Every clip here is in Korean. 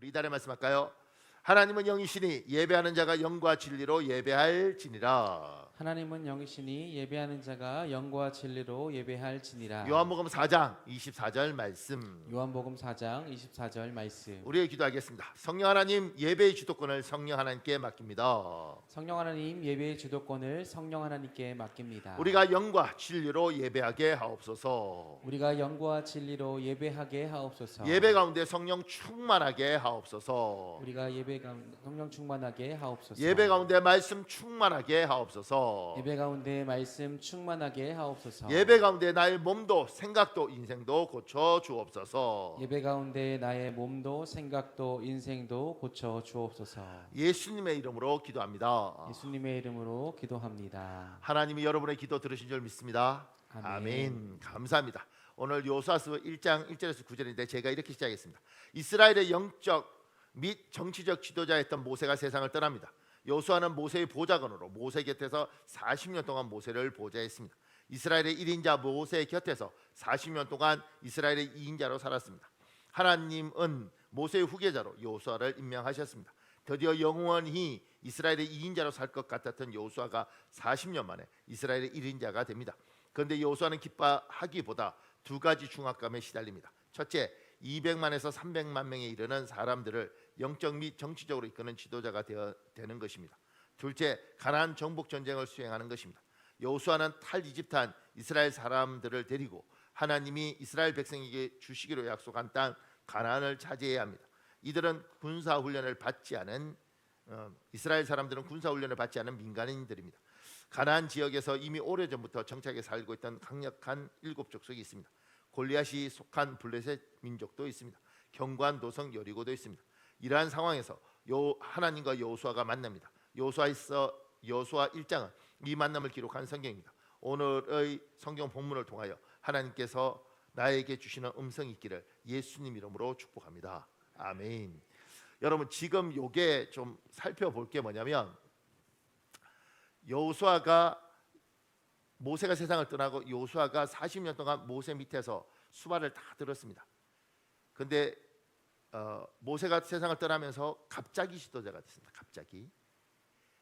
우리 이달의 말씀 할까요? 하나님은 영이시니 예배하는 자가 영과 진리로 예배할지니라. 하나님은 영이시니 예배하는 자가 영과 진리로 예배할지니라. 요한복음 4장 24절 말씀. 요한복음 4장 24절 말씀. 우리의 기도하겠습니다. 성령 하나님, 예배의 주도권을 성령 하나님께 맡깁니다. 성령 하나님, 예배의 주도권을 성령 하나님께 맡깁니다. 우리가 영과 진리로 예배하게 하옵소서. 우리가 영과 진리로 예배하게 하옵소서. 예배 가운데 성령 충만하게 하옵소서. 우리가 예배 가운데 성령 충만하게 하옵소서. 예배 가운데 말씀 충만하게 하옵소서. 예배 가운데 말씀 충만하게 하옵소서. 예배 가운데 나의 몸도 생각도 인생도 고쳐 주옵소서. 예배 가운데 나의 몸도 생각도 인생도 고쳐 주옵소서. 예수님의 이름으로 기도합니다. 예수님의 이름으로 기도합니다. 하나님이 여러분의 기도 들으신 줄 믿습니다. 아멘. 아멘. 감사합니다. 오늘 요수아서 1장 1절에서 9절인데 제가 이렇게 시작했습니다. 이스라엘의 영적 및 정치적 지도자였던 모세가 세상을 떠납니다. 요수아는 모세의 보좌관으로 모세 곁에서 40년 동안 모세를 보좌했습니다. 이스라엘의 1인자 모세 곁에서 40년 동안 이스라엘의 2인자로 살았습니다. 하나님은 모세의 후계자로 요수아를 임명하셨습니다. 드디어 영원히 이스라엘의 2인자로 살 것 같았던 요수아가 40년 만에 이스라엘의 1인자가 됩니다. 그런데 요수아는 기뻐하기보다 두 가지 중압감에 시달립니다. 첫째, 200만에서 300만 명에 이르는 사람들을 영적 및 정치적으로 이끄는 지도자가 되는 것입니다. 둘째, 가나안 정복 전쟁을 수행하는 것입니다. 여호수아는 탈이집트한 이스라엘 사람들을 데리고 하나님이 이스라엘 백성에게 주시기로 약속한 땅 가나안을 차지해야 합니다. 이들은 군사훈련을 받지 않은 이스라엘 사람들은 군사훈련을 받지 않은 민간인들입니다. 가나안 지역에서 이미 오래전부터 정착해 살고 있던 강력한 7족속이 있습니다. 골리앗이 속한 블레셋 민족도 있습니다. 견고한 도성 여리고도 있습니다. 이러한 상황에서 하나님과 여호수아가 만납니다. 여호수아 1장은 이 만남을 기록한 성경입니다. 오늘의 성경 본문을 통하여 하나님께서 나에게 주시는 음성이 있기를 예수님 이름으로 축복합니다. 아멘. 여러분, 지금 요게 좀 살펴볼 게 뭐냐면, 여호수아가 모세가 세상을 떠나고 여호수아가 40년 동안 모세 밑에서 수발을 다 들었습니다. 근데 모세가 세상을 떠나면서 갑자기 지도자가 됐습니다. 갑자기.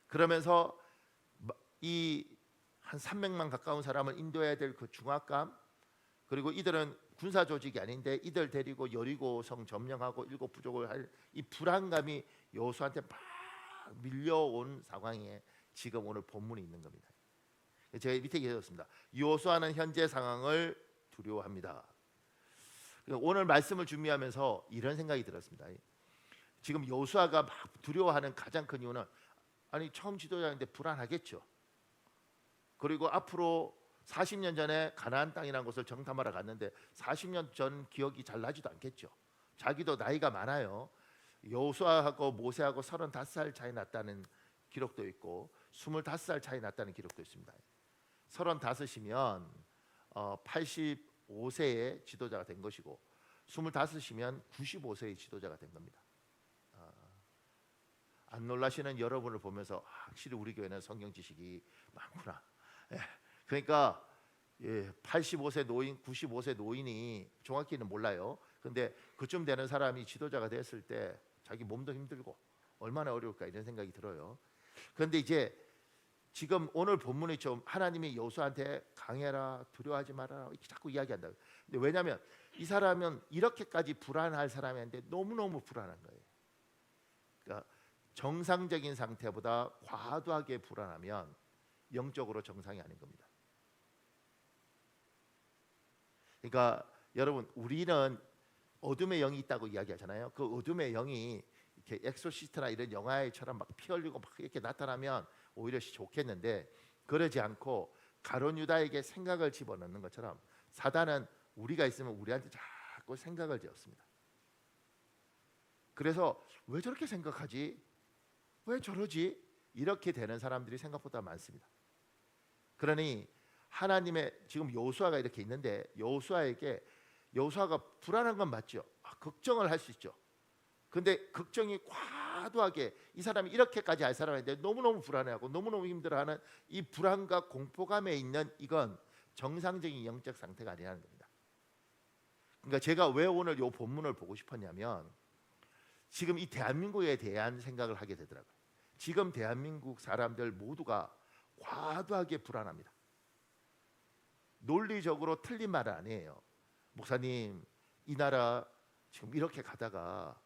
그러면서 이 한 300만 가까운 사람을 인도해야 될 그 중압감, 그리고 이들은 군사 조직이 아닌데 이들 데리고 여리고성 점령하고 7부족을 할 이 불안감이 여호수아한테 막 밀려온 상황에 지금 오늘 본문이 있는 겁니다. 제가 밑에 기록했습니다. 여호수아는 현재 상황을 두려워합니다. 오늘 말씀을 준비하면서 이런 생각이 들었습니다. 지금 여호수아가 막 두려워하는 가장 큰 이유는, 아니 처음 지도자인데 불안하겠죠. 그리고 앞으로 40년 전에 가나안 땅이라는 곳을 정탐하러 갔는데 40년 전 기억이 잘 나지도 않겠죠. 자기도 나이가 많아요. 여호수아하고 모세하고 35살 차이 났다는 기록도 있고 25살 차이 났다는 기록도 있습니다. 35이면 85세의 지도자가 된 것이고 25이면 95세의 지도자가 된 겁니다. 안 놀라시는 여러분을 보면서 확실히 우리 교회는 성경 지식이 많구나. 그러니까 85세 노인, 95세 노인이 정확히는 몰라요. 근데 그쯤 되는 사람이 지도자가 됐을 때 자기 몸도 힘들고 얼마나 어려울까 이런 생각이 들어요. 그런데 이제 지금 오늘 본문이 좀 하나님이 여호수아한테 강해라, 두려워하지 마라 이렇게 자꾸 이야기한다. 근데 왜냐하면 이 사람은 이렇게까지 불안할 사람인데 너무너무 불안한 거예요. 그러니까 정상적인 상태보다 과도하게 불안하면 영적으로 정상이 아닌 겁니다. 그러니까 여러분, 우리는 어둠의 영이 있다고 이야기하잖아요. 그 어둠의 영이 이렇게 엑소시스트나 이런 영화처럼 막 피 흘리고 막 이렇게 나타나면 오히려 좋겠는데, 그러지 않고 가룟 유다에게 생각을 집어넣는 것처럼 사단은 우리가 있으면 우리한테 자꾸 생각을 지었습니다. 그래서 왜 저렇게 생각하지? 왜 저러지? 이렇게 되는 사람들이 생각보다 많습니다. 그러니 하나님의 지금 여호수아가 이렇게 있는데 여호수아가 불안한 건 맞죠. 걱정을 할 수 있죠. 근데 걱정이 과도하게 이 사람이 이렇게까지 할 사람인데 너무너무 불안해하고 너무너무 힘들어하는 이 불안과 공포감에 있는 이건 정상적인 영적 상태가 아니라는 겁니다. 그러니까 제가 왜 오늘 이 본문을 보고 싶었냐면, 지금 이 대한민국에 대한 생각을 하게 되더라고요. 지금 대한민국 사람들 모두가 과도하게 불안합니다. 논리적으로 틀린 말은 아니에요. 목사님, 이 나라 지금 이렇게 가다가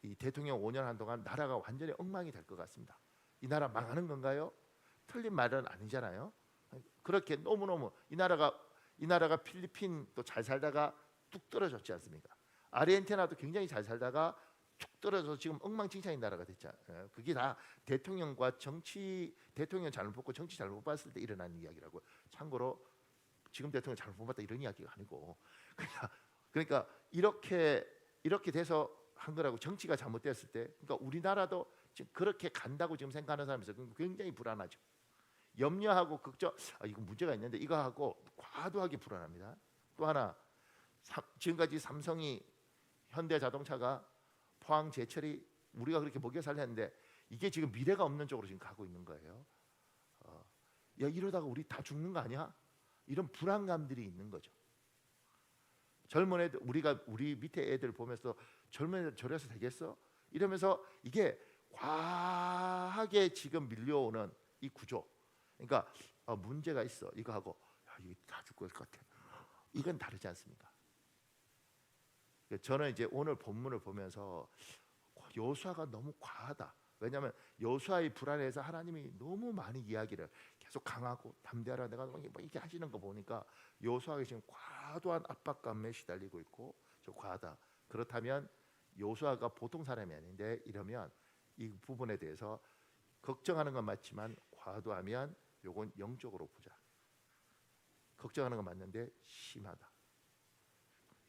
이 대통령 5년 한동안 나라가 완전히 엉망이 될 것 같습니다. 이 나라 망하는 건가요? 틀린 말은 아니잖아요. 그렇게 너무너무 이 나라가 필리핀도 잘 살다가 뚝 떨어졌지 않습니까? 아르헨티나도 굉장히 잘 살다가 툭 떨어져서 지금 엉망진창인 나라가 됐잖아요. 그게 다 대통령과 정치, 대통령 잘못 뽑고 정치 잘못 봤을 때 일어나는 이야기라고. 참고로 지금 대통령 잘못 뽑았다 이런 이야기가 아니고, 그러니까 이렇게 돼서 한 거라고. 정치가 잘못됐을 때, 그러니까 우리나라도 지금 그렇게 간다고 지금 생각하는 사람이 있어요. 굉장히 불안하죠. 염려하고 걱정, 이거 문제가 있는데 이거 하고 과도하게 불안합니다. 또 하나, 지금까지 삼성이, 현대자동차가, 포항 제철이 우리가 그렇게 먹여 살렸는데 이게 지금 미래가 없는 쪽으로 지금 가고 있는 거예요. 야, 이러다가 우리 다 죽는 거 아니야? 이런 불안감들이 있는 거죠. 젊은 애들, 우리 밑에 애들 보면서 젊은 애들 저래서 되겠어? 이러면서 이게 과하게 지금 밀려오는 이 구조. 그러니까 문제가 있어. 이거 하고 이게 다 죽을 것 같아. 이건 다르지 않습니까? 저는 이제 오늘 본문을 보면서 여호수아가 너무 과하다. 왜냐하면 여호수아의 불안에서 하나님이 너무 많이 이야기를 계속 강하고 담대하라 내가 뭐 이렇게 하시는 거 보니까 여호수아가 지금 과도한 압박감에 시달리고 있고 저 과하다. 그렇다면 여호수아가 보통 사람이 아닌데 이러면 이 부분에 대해서 걱정하는 건 맞지만 과도하면 요건 영적으로 보자. 걱정하는 건 맞는데 심하다.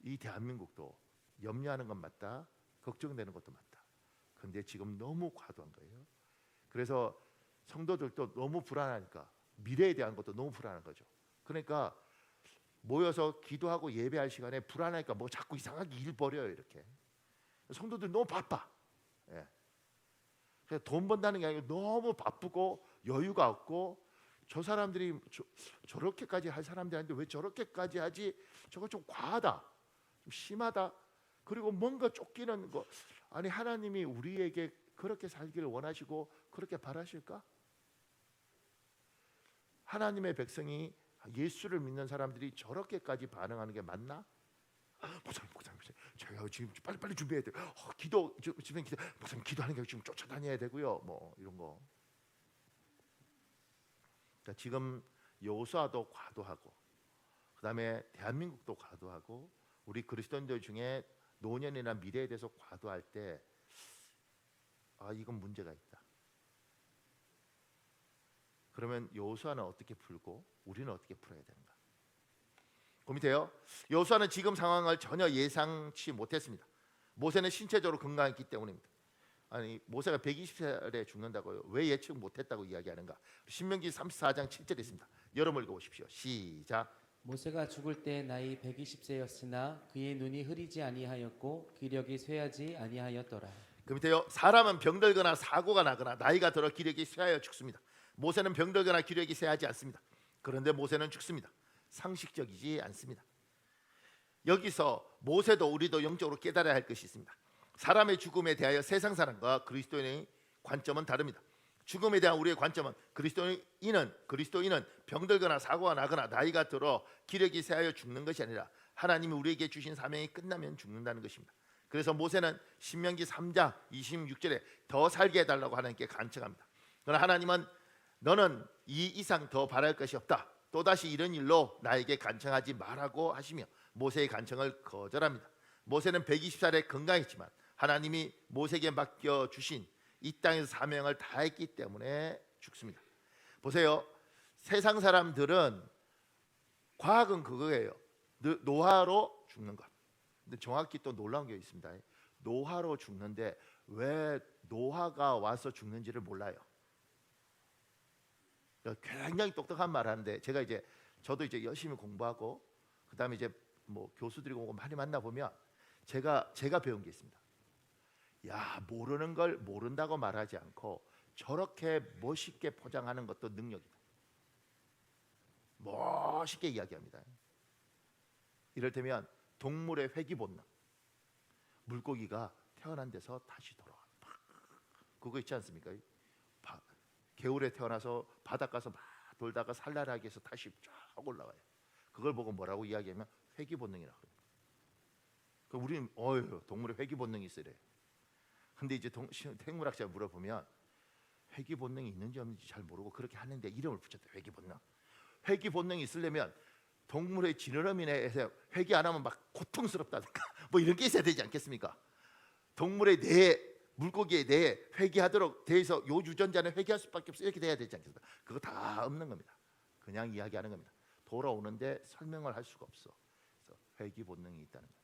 이 대한민국도 염려하는 건 맞다. 걱정되는 것도 맞다. 그런데 지금 너무 과도한 거예요. 그래서 성도들도 너무 불안하니까 미래에 대한 것도 너무 불안한 거죠. 그러니까 모여서 기도하고 예배할 시간에 불안하니까 뭐 자꾸 이상하게 일 벌여요. 이렇게 성도들 너무 바빠. 예. 그래서 돈 번다는 게 아니고 너무 바쁘고 여유가 없고 저 사람들이 저렇게까지 할 사람들이 아닌데 왜 저렇게까지 하지? 저거 좀 과하다. 좀 심하다. 그리고 뭔가 쫓기는 거. 아니 하나님이 우리에게 그렇게 살기를 원하시고 그렇게 바라실까? 하나님의 백성이 예수를 믿는 사람들이 저렇게까지 반응하는 게 맞나? 목사님, 제가 지금 빨리 준비해야 돼요. 기도 지금 목사님 기도하는 게 지금 쫓아다녀야 되고요. 뭐 이런 거. 그러니까 지금 여호수아도 과도하고, 그다음에 대한민국도 과도하고, 우리 그리스도인들 중에 노년이나 미래에 대해서 과도할 때, 이건 문제가 있다. 그러면 여호수아는 어떻게 풀고 우리는 어떻게 풀어야 되는가? 고민돼요. 여호수아는 지금 상황을 전혀 예상치 못했습니다. 모세는 신체적으로 건강했기 때문입니다. 아니 모세가 120살에 죽는다고요? 왜 예측 못했다고 이야기하는가? 신명기 34장 7절에 있습니다. 여러분 읽어보십시오. 시작. 모세가 죽을 때 나이 120세였으나 그의 눈이 흐리지 아니하였고 기력이 쇠하지 아니하였더라. 그 밑에요. 사람은 병들거나 사고가 나거나 나이가 들어 기력이 쇠하여 죽습니다. 모세는 병들거나 기력이 쇠하지 않습니다. 그런데 모세는 죽습니다. 상식적이지 않습니다. 여기서 모세도 우리도 영적으로 깨달아야 할 것이 있습니다. 사람의 죽음에 대하여 세상 사람과 그리스도인의 관점은 다릅니다. 죽음에 대한 우리의 관점은 그리스도인은 병들거나 사고가 나거나 나이가 들어 기력이 쇠하여 죽는 것이 아니라 하나님이 우리에게 주신 사명이 끝나면 죽는다는 것입니다. 그래서 모세는 신명기 3장 26절에 더 살게 해달라고 하나님께 간청합니다. 그러나 하나님은 너는 이 이상 더 바랄 것이 없다. 또다시 이런 일로 나에게 간청하지 말라고 하시며 모세의 간청을 거절합니다. 모세는 120살에 건강했지만 하나님이 모세에게 맡겨주신 이 땅에서 사명을 다했기 때문에 죽습니다. 보세요. 세상 사람들은 과학은 그거예요. 노화로 죽는 것. 근데 정확히 또 놀라운 게 있습니다. 노화로 죽는데 왜 노화가 와서 죽는지를 몰라요. 굉장히 똑똑한 말 하는데 저도 이제 열심히 공부하고 그다음에 이제 뭐 교수들이 오고 많이 만나 보면 제가 배운 게 있습니다. 야, 모르는 걸 모른다고 말하지 않고 저렇게 멋있게 포장하는 것도 능력이다. 멋있게 이야기합니다. 이를테면 동물의 회귀 본능. 물고기가 태어난 데서 다시 돌아와. 그거 있지 않습니까? 개울에 태어나서 바닷가서 막 돌다가 산란하게 해서 다시 쫙 올라가요. 그걸 보고 뭐라고 이야기하면 회귀 본능이라고 합니다. 그 우리는 동물의 회귀 본능이 있으래. 근데 이제 생물학자 물어보면 회귀 본능이 있는지 없는지 잘 모르고 그렇게 하는데 이름을 붙였대. 회귀 본능. 회귀 본능이 있으려면 동물의 지느러미에서 회귀 안 하면 막 고통스럽다든가 뭐 이런 게 있어야 되지 않겠습니까? 동물의 뇌, 물고기의 뇌에 회귀하도록 돼서 요 유전자는 회귀할 수밖에 없어 이렇게 돼야 되지 않겠습니까? 그거 다 없는 겁니다. 그냥 이야기하는 겁니다. 돌아오는데 설명을 할 수가 없어. 그래서 회귀 본능이 있다는 거예요.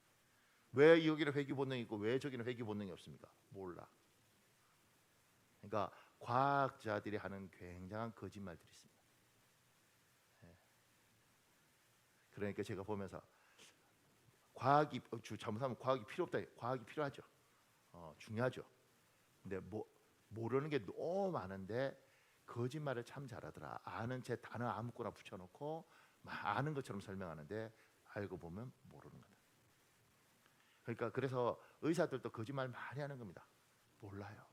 왜 여기는 회귀 본능이 있고 왜 저기는 회귀 본능이 없습니까? 몰라. 그러니까 과학자들이 하는 굉장한 거짓말들이 있습니다. 그러니까 제가 보면서 과학이 잘못하면 과학이 필요 없다. 과학이 필요하죠. 중요하죠. 근데 모르는 게 너무 많은데 거짓말을 참 잘하더라. 아는 제 단어 아무거나 붙여놓고 아는 것처럼 설명하는데 알고 보면 모르는 거다. 그러니까 그래서 의사들도 거짓말 많이 하는 겁니다. 몰라요.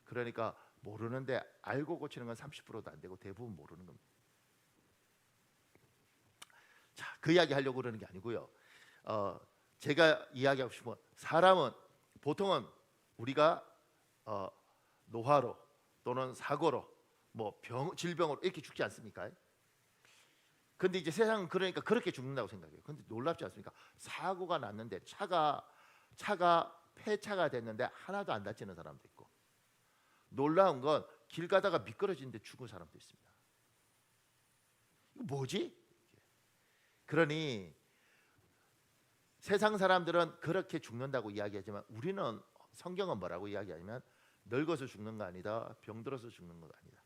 그러니까 모르는데 알고 고치는 건 30%도 안 되고 대부분 모르는 겁니다. 자, 그 이야기 하려고 그러는 게 아니고요. 제가 이야기하고 싶은 사람은 보통은 우리가 노화로 또는 사고로 뭐 질병으로 이렇게 죽지 않습니까? 근데 이제 세상은 그러니까 그렇게 죽는다고 생각해요. 근데 놀랍지 않습니까? 사고가 났는데 차가 폐차가 됐는데 하나도 안 다치는 사람도 있고, 놀라운 건 길 가다가 미끄러지는데 죽은 사람도 있습니다. 이거 뭐지? 그러니 세상 사람들은 그렇게 죽는다고 이야기하지만 우리는 성경은 뭐라고 이야기하냐면 늙어서 죽는 거 아니다. 병들어서 죽는 거 아니다.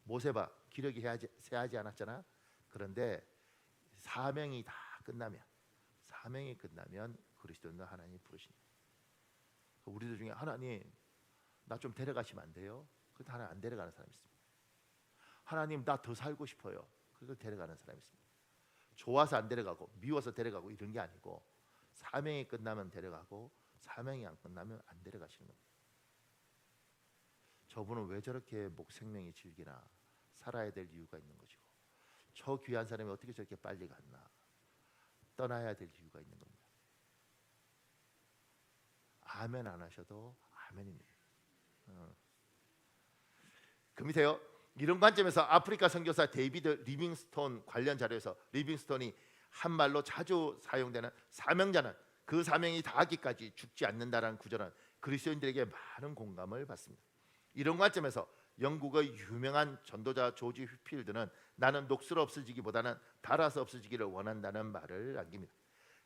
모세봐 기력이 세하지 않았잖아. 그런데 사명이 끝나면 그리스도는 하나님이 부르십니다. 우리들 중에 하나님 나 좀 데려가시면 안 돼요? 그래도 하나님 안 데려가는 사람이 있습니다. 하나님 나 더 살고 싶어요. 그래서 데려가는 사람이 있습니다. 좋아서 안 데려가고 미워서 데려가고 이런 게 아니고 사명이 끝나면 데려가고 사명이 안 끝나면 안 데려가시는 겁니다. 저분은 왜 저렇게 생명이 질기나 살아야 될 이유가 있는 것이고 저 귀한 사람이 어떻게 저렇게 빨리 갔나 떠나야 될 이유가 있는 겁니다. 아멘 안 하셔도 아멘입니다. 금이세요? 이런 관점에서 아프리카 선교사 데이비드 리빙스톤 관련 자료에서 리빙스톤이 한 말로 자주 사용되는 사명자는 그 사명이 다하기까지 죽지 않는다라는 구절은 그리스도인들에게 많은 공감을 받습니다. 이런 관점에서 영국의 유명한 전도자 조지 휘필드는 나는 녹슬어 없어지기보다는 닳아서 없어지기를 원한다는 말을 남깁니다.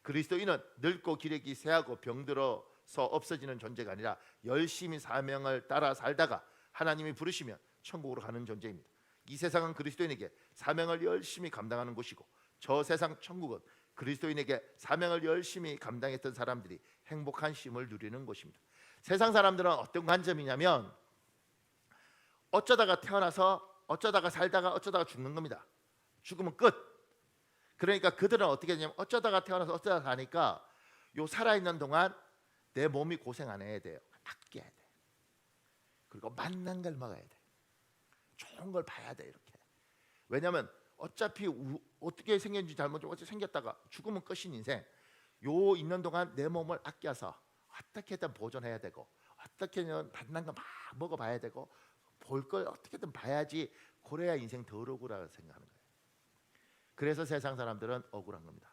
그리스도인은 늙고 기력이 쇠하고 병들어서 없어지는 존재가 아니라 열심히 사명을 따라 살다가 하나님이 부르시면 천국으로 가는 존재입니다. 이 세상은 그리스도인에게 사명을 열심히 감당하는 곳이고 저 세상 천국은 그리스도인에게 사명을 열심히 감당했던 사람들이 행복한 쉼을 누리는 곳입니다. 세상 사람들은 어떤 관점이냐면 어쩌다가 태어나서 어쩌다가 살다가 어쩌다가 죽는 겁니다. 죽으면 끝. 그러니까 그들은 어떻게 되냐면 어쩌다가 태어나서 어쩌다가 사니까 요 살아있는 동안 내 몸이 고생 안 해야 돼요. 아껴야 돼. 그리고 만난 걸 먹어야 돼. 좋은 걸 봐야 돼 이렇게. 왜냐하면 어차피 어떻게 생겼는지 잘못 어떻게 생겼다가 죽으면 끝인 인생. 요 있는 동안 내 몸을 아껴서 어떻게든 보존해야 되고 어떻게든 만난 거 막 먹어봐야 되고 볼 걸 어떻게든 봐야지 그래야 인생 덜 억울하다고 생각하는 거예요. 그래서 세상 사람들은 억울한 겁니다.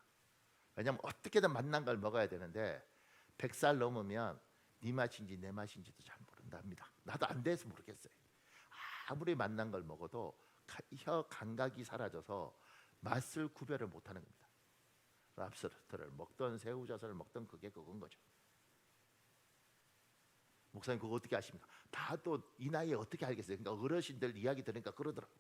왜냐하면 어떻게든 만난 걸 먹어야 되는데 100살 넘으면 네 맛인지 내 맛인지도 잘 모른답니다. 나도 안 돼서 모르겠어요. 아무리 만난 걸 먹어도 혀 감각이 사라져서 맛을 구별을 못하는 겁니다. 랍스터를 먹던 새우젓을 먹던 그게 그건 거죠. 목사님 그거 어떻게 아십니까? 다 또 이 나이에 어떻게 알겠어요? 그러니까 어르신들 이야기 들으니까 그러더라고.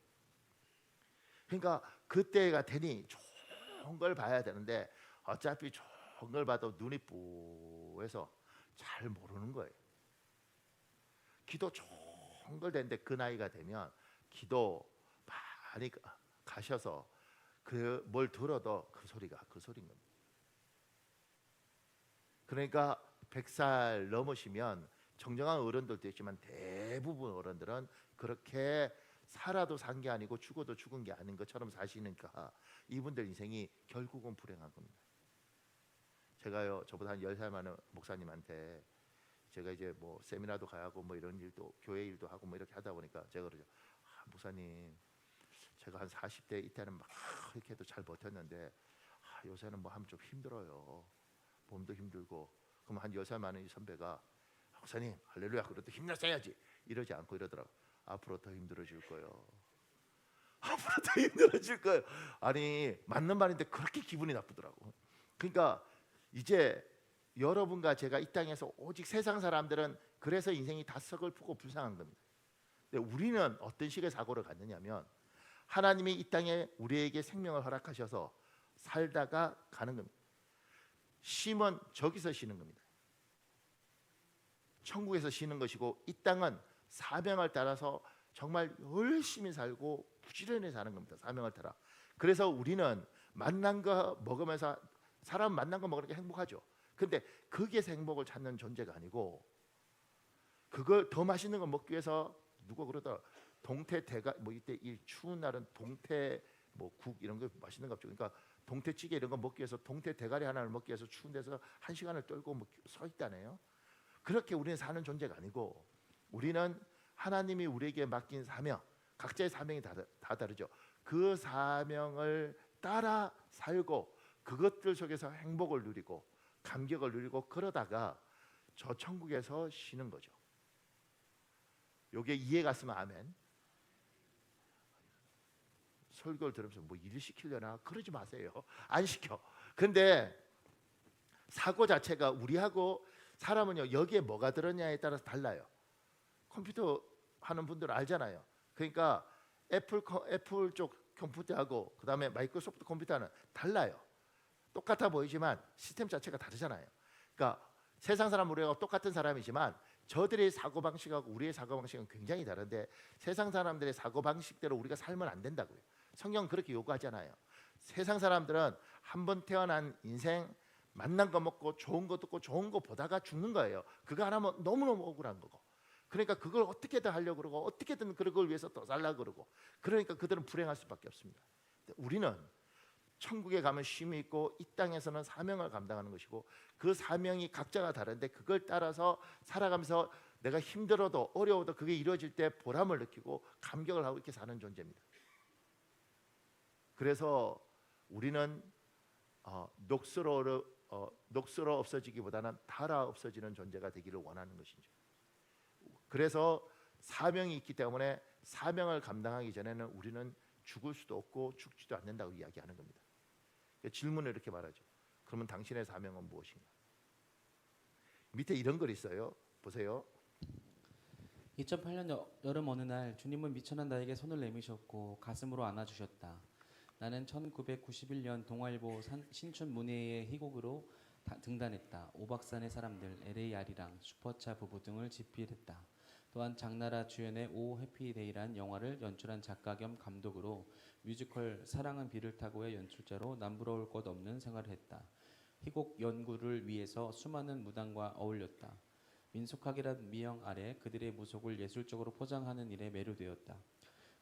그러니까 그때가 되니 좋은 걸 봐야 되는데 어차피 좋은 걸 봐도 눈이 뿌해서 잘 모르는 거예요. 기도 좋은 걸 되는데 그 나이가 되면 기도 많이 가셔서 그 뭘 들어도 그 소리가 그 소리인 겁니다. 그러니까 100살 넘으시면 정정한 어른들도 있지만 대부분 어른들은 그렇게 살아도 산 게 아니고 죽어도 죽은 게 아닌 것처럼 사시니까 이분들 인생이 결국은 불행한 겁니다. 제가요, 저보다 한 10살 많은 목사님한테 제가 이제 뭐 세미나도 가고 뭐 이런 일도 교회 일도 하고 뭐 이렇게 하다 보니까 제가 그러죠. 목사님, 제가 한 40대 이때는 막 이렇게 해도 잘 버텼는데 요새는 뭐 하면 좀 힘들어요. 몸도 힘들고. 그럼 한 10살 많은 이 선배가 목사님 할렐루야 그래도 힘내셔야지 이러지 않고 이러더라고. 앞으로 더 힘들어질 거예요. 앞으로 더 힘들어질 거예요. 아니 맞는 말인데 그렇게 기분이 나쁘더라고. 그러니까 이제 여러분과 제가 이 땅에서 오직 세상 사람들은 그래서 인생이 다 서글프고 불쌍한 겁니다. 근데 우리는 어떤 식의 사고를 갖느냐면 하나님이 이 땅에 우리에게 생명을 허락하셔서 살다가 가는 겁니다. 쉼은 저기서 쉬는 겁니다. 천국에서 쉬는 것이고 이 땅은 사명을 따라서 정말 열심히 살고 부지런히 사는 겁니다. 사명을 따라. 그래서 우리는 만난 거 먹으면서 사람 만난 거 먹으니까 행복하죠. 근데 거기에서 행복을 찾는 존재가 아니고 그걸 더 맛있는 거 먹기 위해서 누가 그러더라. 동태 대가 뭐 이때 이 추운 날은 동태 뭐 국 이런 거 맛있는 거 없죠. 그러니까 동태찌개 이런 거 먹기 위해서 동태 대가리 하나를 먹기 위해서 추운 데서 1시간을 떨고 뭐 서 있다네요. 그렇게 우리는 사는 존재가 아니고 우리는 하나님이 우리에게 맡긴 사명, 각자의 사명이 다 다르죠. 그 사명을 따라 살고 그것들 속에서 행복을 누리고 감격을 누리고 그러다가 저 천국에서 쉬는 거죠. 요게 이해 갔으면 아멘. 설교를 들으면서 뭐 일 시키려나 그러지 마세요. 안 시켜. 근데 사고 자체가 우리하고 사람은요 여기에 뭐가 들었냐에 따라서 달라요. 컴퓨터 하는 분들은 알잖아요. 그러니까 애플 쪽 컴퓨터하고 그다음에 마이크로소프트 컴퓨터는 달라요. 똑같아 보이지만 시스템 자체가 다르잖아요. 그러니까 세상 사람 우리가 똑같은 사람이지만 저들의 사고방식하고 우리의 사고방식은 굉장히 다른데 세상 사람들의 사고방식대로 우리가 살면 안 된다고요. 성경은 그렇게 요구하잖아요. 세상 사람들은 한 번 태어난 인생 만난 거 먹고 좋은 거 듣고 좋은 거 보다가 죽는 거예요. 그거 하나면 너무너무 억울한 거고. 그러니까 그걸 어떻게든 하려고 그러고 어떻게든 그걸 위해서 더 살려고 그러고 그러니까 그들은 불행할 수밖에 없습니다. 우리는 천국에 가면 쉼이 있고 이 땅에서는 사명을 감당하는 것이고 그 사명이 각자가 다른데 그걸 따라서 살아가면서 내가 힘들어도 어려워도 그게 이루어질 때 보람을 느끼고 감격을 하고 이렇게 사는 존재입니다. 그래서 우리는 녹슬어 없어지기보다는 달아 없어지는 존재가 되기를 원하는 것이죠. 그래서 사명이 있기 때문에 사명을 감당하기 전에는 우리는 죽을 수도 없고 죽지도 않는다고 이야기하는 겁니다. 질문을 이렇게 말하죠. 그러면 당신의 사명은 무엇인가? 밑에 이런 글 있어요. 보세요. 2008년 여름 어느 날 주님은 미천한 나에게 손을 내미셨고 가슴으로 안아주셨다. 나는 1991년 동아일보 신춘 문예의 희곡으로 등단했다. 오박산의 사람들, LA 아리랑, 슈퍼차 부부 등을 집필했다. 또한 장나라 주연의 오 해피데이란 영화를 연출한 작가 겸 감독으로 뮤지컬 사랑은 비를 타고의 연출자로 남부러울 것 없는 생활을 했다. 희곡 연구를 위해서 수많은 무당과 어울렸다. 민속학이란 미형 아래 그들의 무속을 예술적으로 포장하는 일에 매료되었다.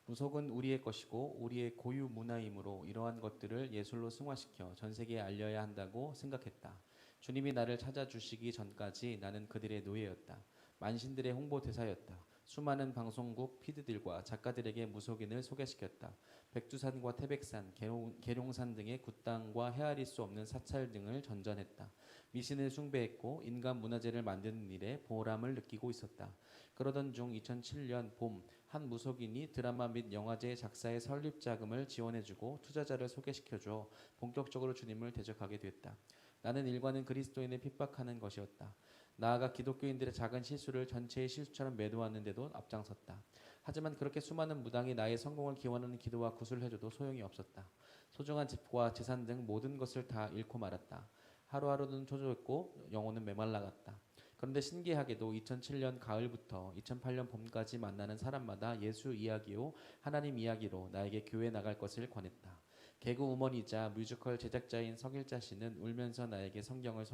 무속은 우리의 것이고 우리의 고유 문화이므로 이러한 것들을 예술로 승화시켜 전 세계에 알려야 한다고 생각했다. 주님이 나를 찾아주시기 전까지 나는 그들의 노예였다. 만신들의 홍보 대사였다. 수많은 방송국 피디들과 작가들에게 무속인을 소개시켰다. 백두산과 태백산, 계룡산 등의 굿당과 헤아릴 수 없는 사찰 등을 전전했다. 미신을 숭배했고 인간 문화재를 만드는 일에 보람을 느끼고 있었다. 그러던 중 2007년 봄 한 무속인이 드라마 및 영화제 작사의 설립 자금을 지원해주고 투자자를 소개시켜줘 본격적으로 주님을 대적하게 됐다. 나는 일과는 그리스도인을 핍박하는 것이었다. 나아가 기독교인들의 작은 실수를 전체의 실수처럼 매도하는데도 앞장섰다. 하지만 그렇게 수많은 무당이 나의 성공을 기원하는 기도와 구슬을 해줘도 소용이 없었다. 소중한 집과 재산 등 모든 것을 다 잃고 말았다. 하루하루는 초조했고 영혼은 메말라갔다. 그런데 신기하게도 2007년 가을부터 2008년 봄까지 만나는 사람마다 예수 이야기요 하나님 이야기로 나에게 교회 나갈 것을 권했다. 개그 우먼이자 뮤지컬 제작자인 석일자 씨는 울면서 나에게 성경을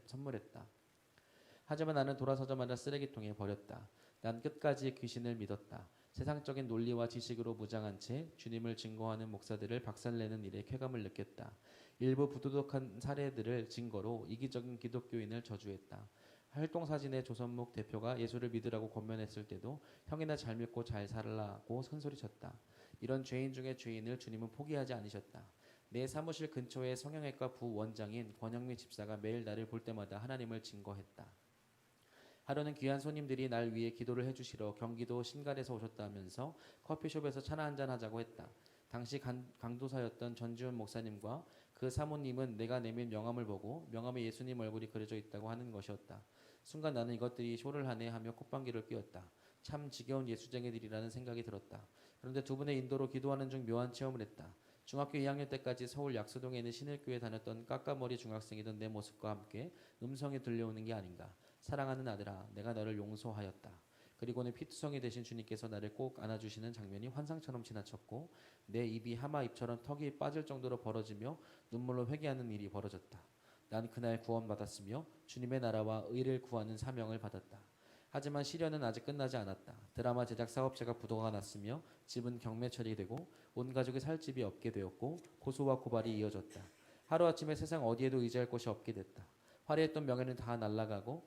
선물했다. 하지만 나는 돌아서자마자 쓰레기통에 버렸다. 난 끝까지 귀신을 믿었다. 세상적인 논리와 지식으로 무장한 채 주님을 증거하는 목사들을 박살내는 일에 쾌감을 느꼈다. 일부 부도덕한 사례들을 증거로 이기적인 기독교인을 저주했다. 활동사진의 조선목 대표가 예수를 믿으라고 권면했을 때도 형이나 잘 믿고 잘 살라고 선소리쳤다. 이런 죄인 중에 죄인을 주님은 포기하지 않으셨다. 내 사무실 근처의 성형외과 부원장인 권영미 집사가 매일 나를 볼 때마다 하나님을 증거했다. 하루는 귀한 손님들이 날 위해 기도를 해주시러 경기도 신갈에서 오셨다면서 커피숍에서 차나 한잔 하자고 했다. 당시 강도사였던 전지훈 목사님과 그 사모님은 내가 내민 명함을 보고 명함에 예수님 얼굴이 그려져 있다고 하는 것이었다. 순간 나는 이것들이 쇼를 하네 하며 콧방귀를 뀌었다. 참 지겨운 예수쟁이들이라는 생각이 들었다. 그런데 두 분의 인도로 기도하는 중 묘한 체험을 했다. 중학교 2학년 때까지 서울 약수동에 있는 신일교에 다녔던 까까머리 중학생이던 내 모습과 함께 음성이 들려오는 게 아닌가. 사랑하는 아들아, 내가 너를 용서하였다. 그리고는 피투성이 되신 주님께서 나를 꼭 안아주시는 장면이 환상처럼 지나쳤고 내 입이 하마 입처럼 턱이 빠질 정도로 벌어지며 눈물로 회개하는 일이 벌어졌다. 난 그날 구원받았으며 주님의 나라와 의를 구하는 사명을 받았다. 하지만 시련은 아직 끝나지 않았다. 드라마 제작 사업체가 부도가 났으며 집은 경매 처리되고 온 가족이 살 집이 없게 되었고 고소와 고발이 이어졌다. 하루아침에 세상 어디에도 의지할 곳이 없게 됐다. 화려했던 명예는 다 날아가고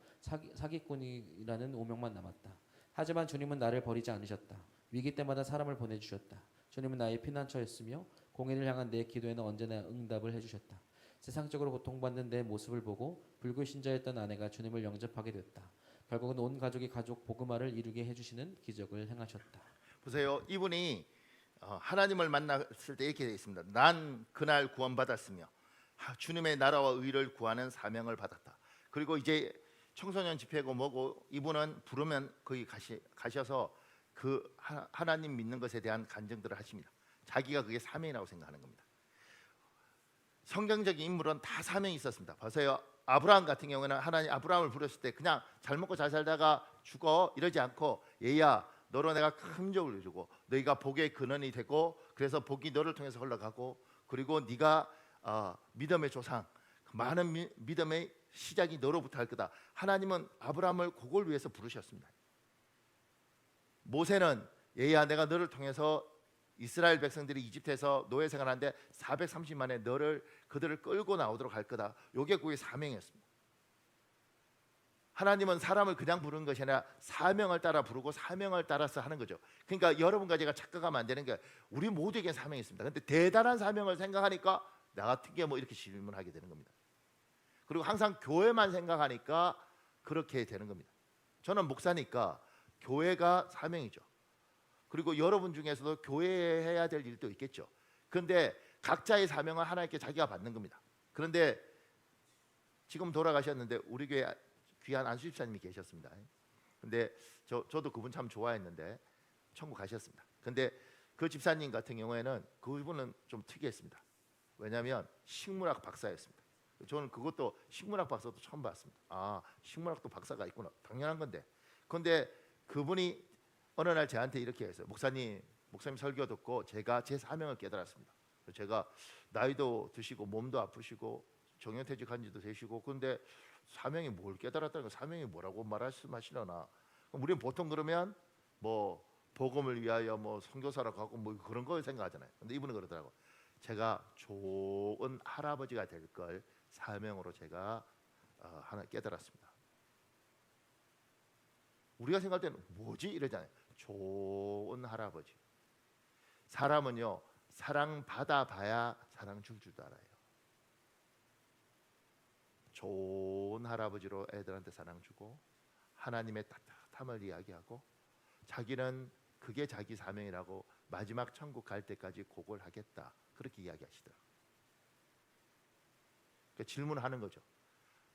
사기꾼이라는 오명만 남았다. 하지만 주님은 나를 버리지 않으셨다. 위기 때마다 사람을 보내주셨다. 주님은 나의 피난처였으며 공인을 향한 내 기도에는 언제나 응답을 해주셨다. 세상적으로 고통받는 내 모습을 보고 불교 신자였던 아내가 주님을 영접하게 됐다. 결국은 온 가족이 가족 복음화를 이루게 해주시는 기적을 행하셨다. 보세요. 이분이 하나님을 만났을 때 이렇게 되어 있습니다. 난 그날 구원받았으며 주님의 나라와 의를 구하는 사명을 받았다. 그리고 이제 청소년 집회고 뭐고 이분은 부르면 거기 가셔서 그 하나님 믿는 것에 대한 간증들을 하십니다. 자기가 그게 사명이라고 생각하는 겁니다. 성경적인 인물은 다 사명이 있었습니다. 보세요. 아브라함 같은 경우에는 하나님 아브라함을 부르실 때 그냥 잘 먹고 잘 살다가 죽어 이러지 않고 얘야 너로 내가 큰 적을 주고 너희가 복의 근원이 되고 그래서 복이 너를 통해서 흘러가고 그리고 네가 믿음의 조상 많은 믿음의 시작이 너로부터 할 거다. 하나님은 아브라함을 그걸 위해서 부르셨습니다. 모세는 얘야 내가 너를 통해서 이스라엘 백성들이 이집트에서 노예 생활하는데 430만에 그들을 끌고 나오도록 할 거다. 이게 그의 사명이었습니다. 하나님은 사람을 그냥 부르는 것이 아니라 사명을 따라 부르고 사명을 따라서 하는 거죠. 그러니까 여러분과 제가 착각하면 안 되는 게 우리 모두에게 사명이 있습니다. 그런데 대단한 사명을 생각하니까 나 같은 게 뭐 이렇게 질문하게 되는 겁니다. 그리고 항상 교회만 생각하니까 그렇게 되는 겁니다. 저는 목사니까 교회가 사명이죠. 그리고 여러분 중에서도 교회에 해야 될 일도 있겠죠. 그런데 각자의 사명은 하나님께 자기가 받는 겁니다. 그런데 지금 돌아가셨는데 우리 교회 귀한 안수 집사님이 계셨습니다. 근데 저도 그분 참 좋아했는데 천국 가셨습니다. 근데 그 집사님 같은 경우에는 그분은 좀 특이했습니다. 왜냐하면 식물학 박사였습니다. 저는 그것도 식물학 박사도 처음 봤습니다. 식물학도 박사가 있구나. 당연한 건데. 그런데 그분이 어느 날 저한테 이렇게 했어요. 목사님 설교 듣고 제가 제 사명을 깨달았습니다. 제가 나이도 드시고 몸도 아프시고 정년퇴직한 지도 되시고 그런데 사명이 뭘 깨달았다는 거 사명이 뭐라고 말씀하시려나. 우리는 보통 그러면 뭐 복음을 위하여 뭐 선교사라고 하고 뭐 그런 거 생각하잖아요. 근데 이분은 그러더라고. 제가 좋은 할아버지가 될 걸 사명으로 제가 하나 깨달았습니다. 우리가 생각할 때는 뭐지 이러잖아요. 좋은 할아버지. 사람은요 사랑받아 봐야 사랑 줄 줄 알아요. 좋은 할아버지로 애들한테 사랑 주고 하나님의 따뜻함을 이야기하고 자기는 그게 자기 사명이라고 마지막 천국 갈 때까지 그걸 하겠다 그렇게 이야기하시더라고요. 그러니까 질문하는 거죠.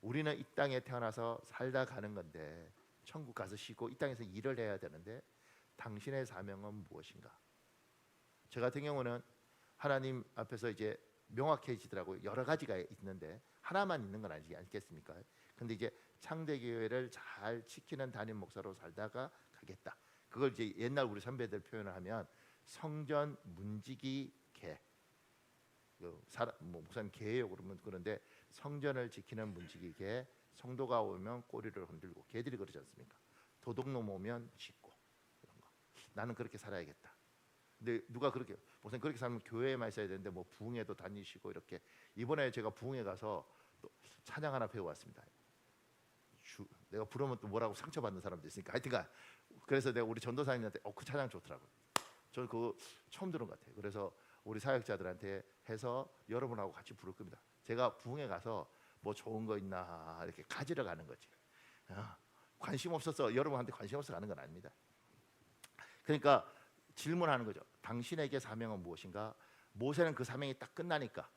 우리는 이 땅에 태어나서 살다 가는 건데 천국 가서 쉬고 이 땅에서 일을 해야 되는데 당신의 사명은 무엇인가? 저 같은 경우는 하나님 앞에서 이제 명확해지더라고요. 여러 가지가 있는데 하나만 있는 건 아니지 않겠습니까? 근데 이제 창대교회를 잘 지키는 담임 목사로 살다가 가겠다. 그걸 이제 옛날 우리 선배들 표현을 하면 성전 문지기 개. 뭐 목사님 개예요 그러면 그런데 성전을 지키는 문지기게 성도가 오면 꼬리를 흔들고 개들이 그러지 않습니까? 도둑놈 오면 짖고 이런 거. 나는 그렇게 살아야겠다. 근데 누가 그렇게 목사님 그렇게 살면 교회에만 있어야 되는데 뭐 부흥회도 다니시고 이렇게 이번에 제가 부흥회 가서 또 찬양 하나 배워왔습니다. 내가 부르면 또 뭐라고 상처받는 사람도 있으니까 하여튼간 그래서 내가 우리 전도사님한테 그 찬양 좋더라고요. 저는 그거 처음 들은 것 같아요. 그래서 우리 사역자들한테 해서 여러분하고 같이 부를 겁니다. 제가 부흥회 가서 뭐 좋은 거 있나 이렇게 가지러 가는 거지. 관심 없어서 여러분한테 관심 없어 가는 건 아닙니다. 그러니까 질문하는 거죠. 당신에게 사명은 무엇인가? 모세는 그 사명이 딱 끝나니까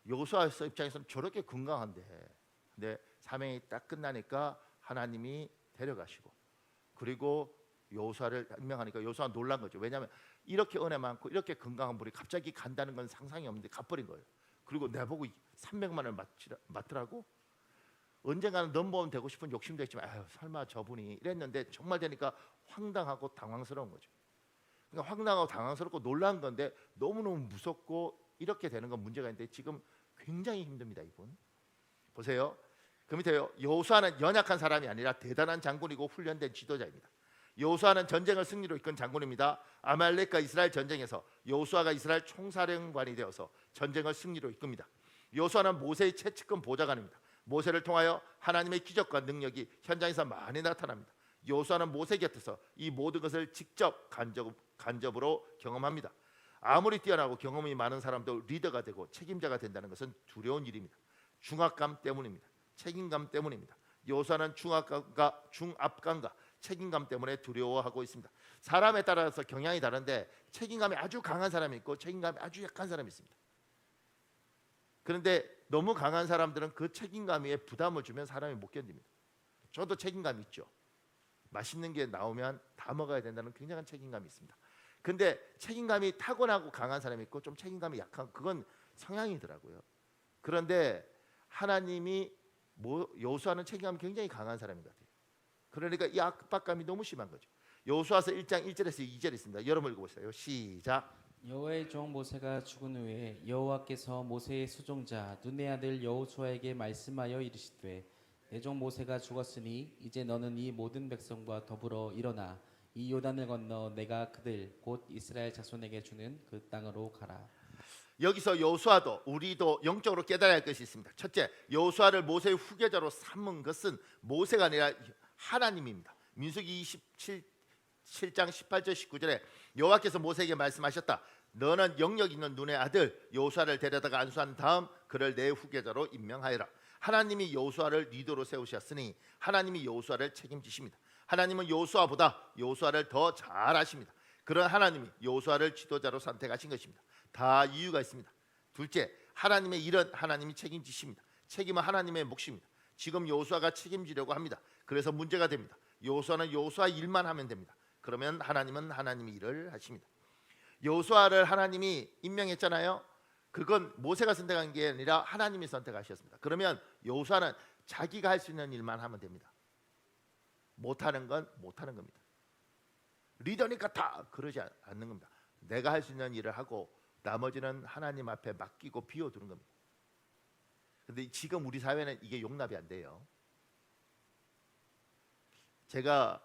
여호수아 입장에서는 저렇게 건강한데 근데 사명이 딱 끝나니까 하나님이 데려가시고 그리고 여호수아를 임명하니까 여호수아 놀란 거죠. 왜냐하면 이렇게 은혜 많고 이렇게 건강한 분이 갑자기 간다는 건 상상이 없는데 가버린 거예요. 그리고 내보고 300만을 맡으라고? 언젠가는 넘버원 되고 싶은 욕심도 있지만 아유, 설마 저분이 이랬는데 정말 되니까 황당하고 당황스러운 거죠. 그러니까 황당하고 당황스럽고 놀란 건데 너무너무 무섭고 이렇게 되는 건 문제가 있는데 지금 굉장히 힘듭니다. 이분 보세요. 그 밑에요. 여호수아는 연약한 사람이 아니라 대단한 장군이고 훈련된 지도자입니다. 여호수아는 전쟁을 승리로 이끈 장군입니다. 아말렉과 이스라엘 전쟁에서 여호수아가 이스라엘 총사령관이 되어서 전쟁을 승리로 이끕니다. 여호수아는 모세의 최측근 보좌관입니다. 모세를 통하여 하나님의 기적과 능력이 현장에서 많이 나타납니다. 여호수아는 모세 곁에서 이 모든 것을 직접 간접으로 경험합니다. 아무리 뛰어나고 경험이 많은 사람도 리더가 되고 책임자가 된다는 것은 두려운 일입니다. 중압감 때문입니다. 책임감 때문입니다. 여호수아는 중압감과 책임감 때문에 두려워하고 있습니다. 사람에 따라서 경향이 다른데 책임감이 아주 강한 사람이 있고 책임감이 아주 약한 사람이 있습니다. 그런데 너무 강한 사람들은 그 책임감에 부담을 주면 사람이 못 견딥니다. 저도 책임감이 있죠. 맛있는 게 나오면 다 먹어야 된다는 굉장한 책임감이 있습니다. 근데 책임감이 타고나고 강한 사람이 있고 좀 책임감이 약한 그건 성향이더라고요. 그런데 하나님이 여호수아는 책임감이 굉장히 강한 사람인 것 같아요. 그러니까 이 압박감이 너무 심한 거죠. 여호수아서 1장 1절에서 2절 있습니다. 여러분 읽어보세요. 시작. 여호와의 종 모세가 죽은 후에 여호와께서 모세의 수종자 눈의 아들 여호수아에게 말씀하여 이르시되 내 종 모세가 죽었으니 이제 너는 이 모든 백성과 더불어 일어나 이 요단을 건너 내가 그들 곧 이스라엘 자손에게 주는 그 땅으로 가라. 여기서 여호수아도 우리도 영적으로 깨달아야 할 것이 있습니다. 첫째, 여호수아를 모세의 후계자로 삼은 것은 모세가 아니라 하나님입니다. 민수기 27장 18절 19절에 여호와께서 모세에게 말씀하셨다. 너는 영력 있는 눈의 아들 여호수아를 데려다가 안수한 다음 그를 내 후계자로 임명하여라. 하나님이 여호수아를 리더로 세우셨으니 하나님이 여호수아를 책임지십니다. 하나님은 여호수아를 더 잘 아십니다. 그런 하나님이 여호수아를 지도자로 선택하신 것입니다. 다 이유가 있습니다. 둘째, 하나님의 일은 하나님이 책임지십니다. 책임은 하나님의 몫입니다. 지금 여호수아가 책임지려고 합니다. 그래서 문제가 됩니다. 여호수아는 여호수아 일만 하면 됩니다. 그러면 하나님은 하나님의 일을 하십니다. 여호수아를 하나님이 임명했잖아요. 그건 모세가 선택한 게 아니라 하나님이 선택하셨습니다. 그러면 여호수아는 자기가 할 수 있는 일만 하면 됩니다. 못하는 건 못하는 겁니다. 리더니까 다 그러지 않는 겁니다. 내가 할 수 있는 일을 하고 나머지는 하나님 앞에 맡기고 비워두는 겁니다. 근데 지금 우리 사회는 이게 용납이 안 돼요. 제가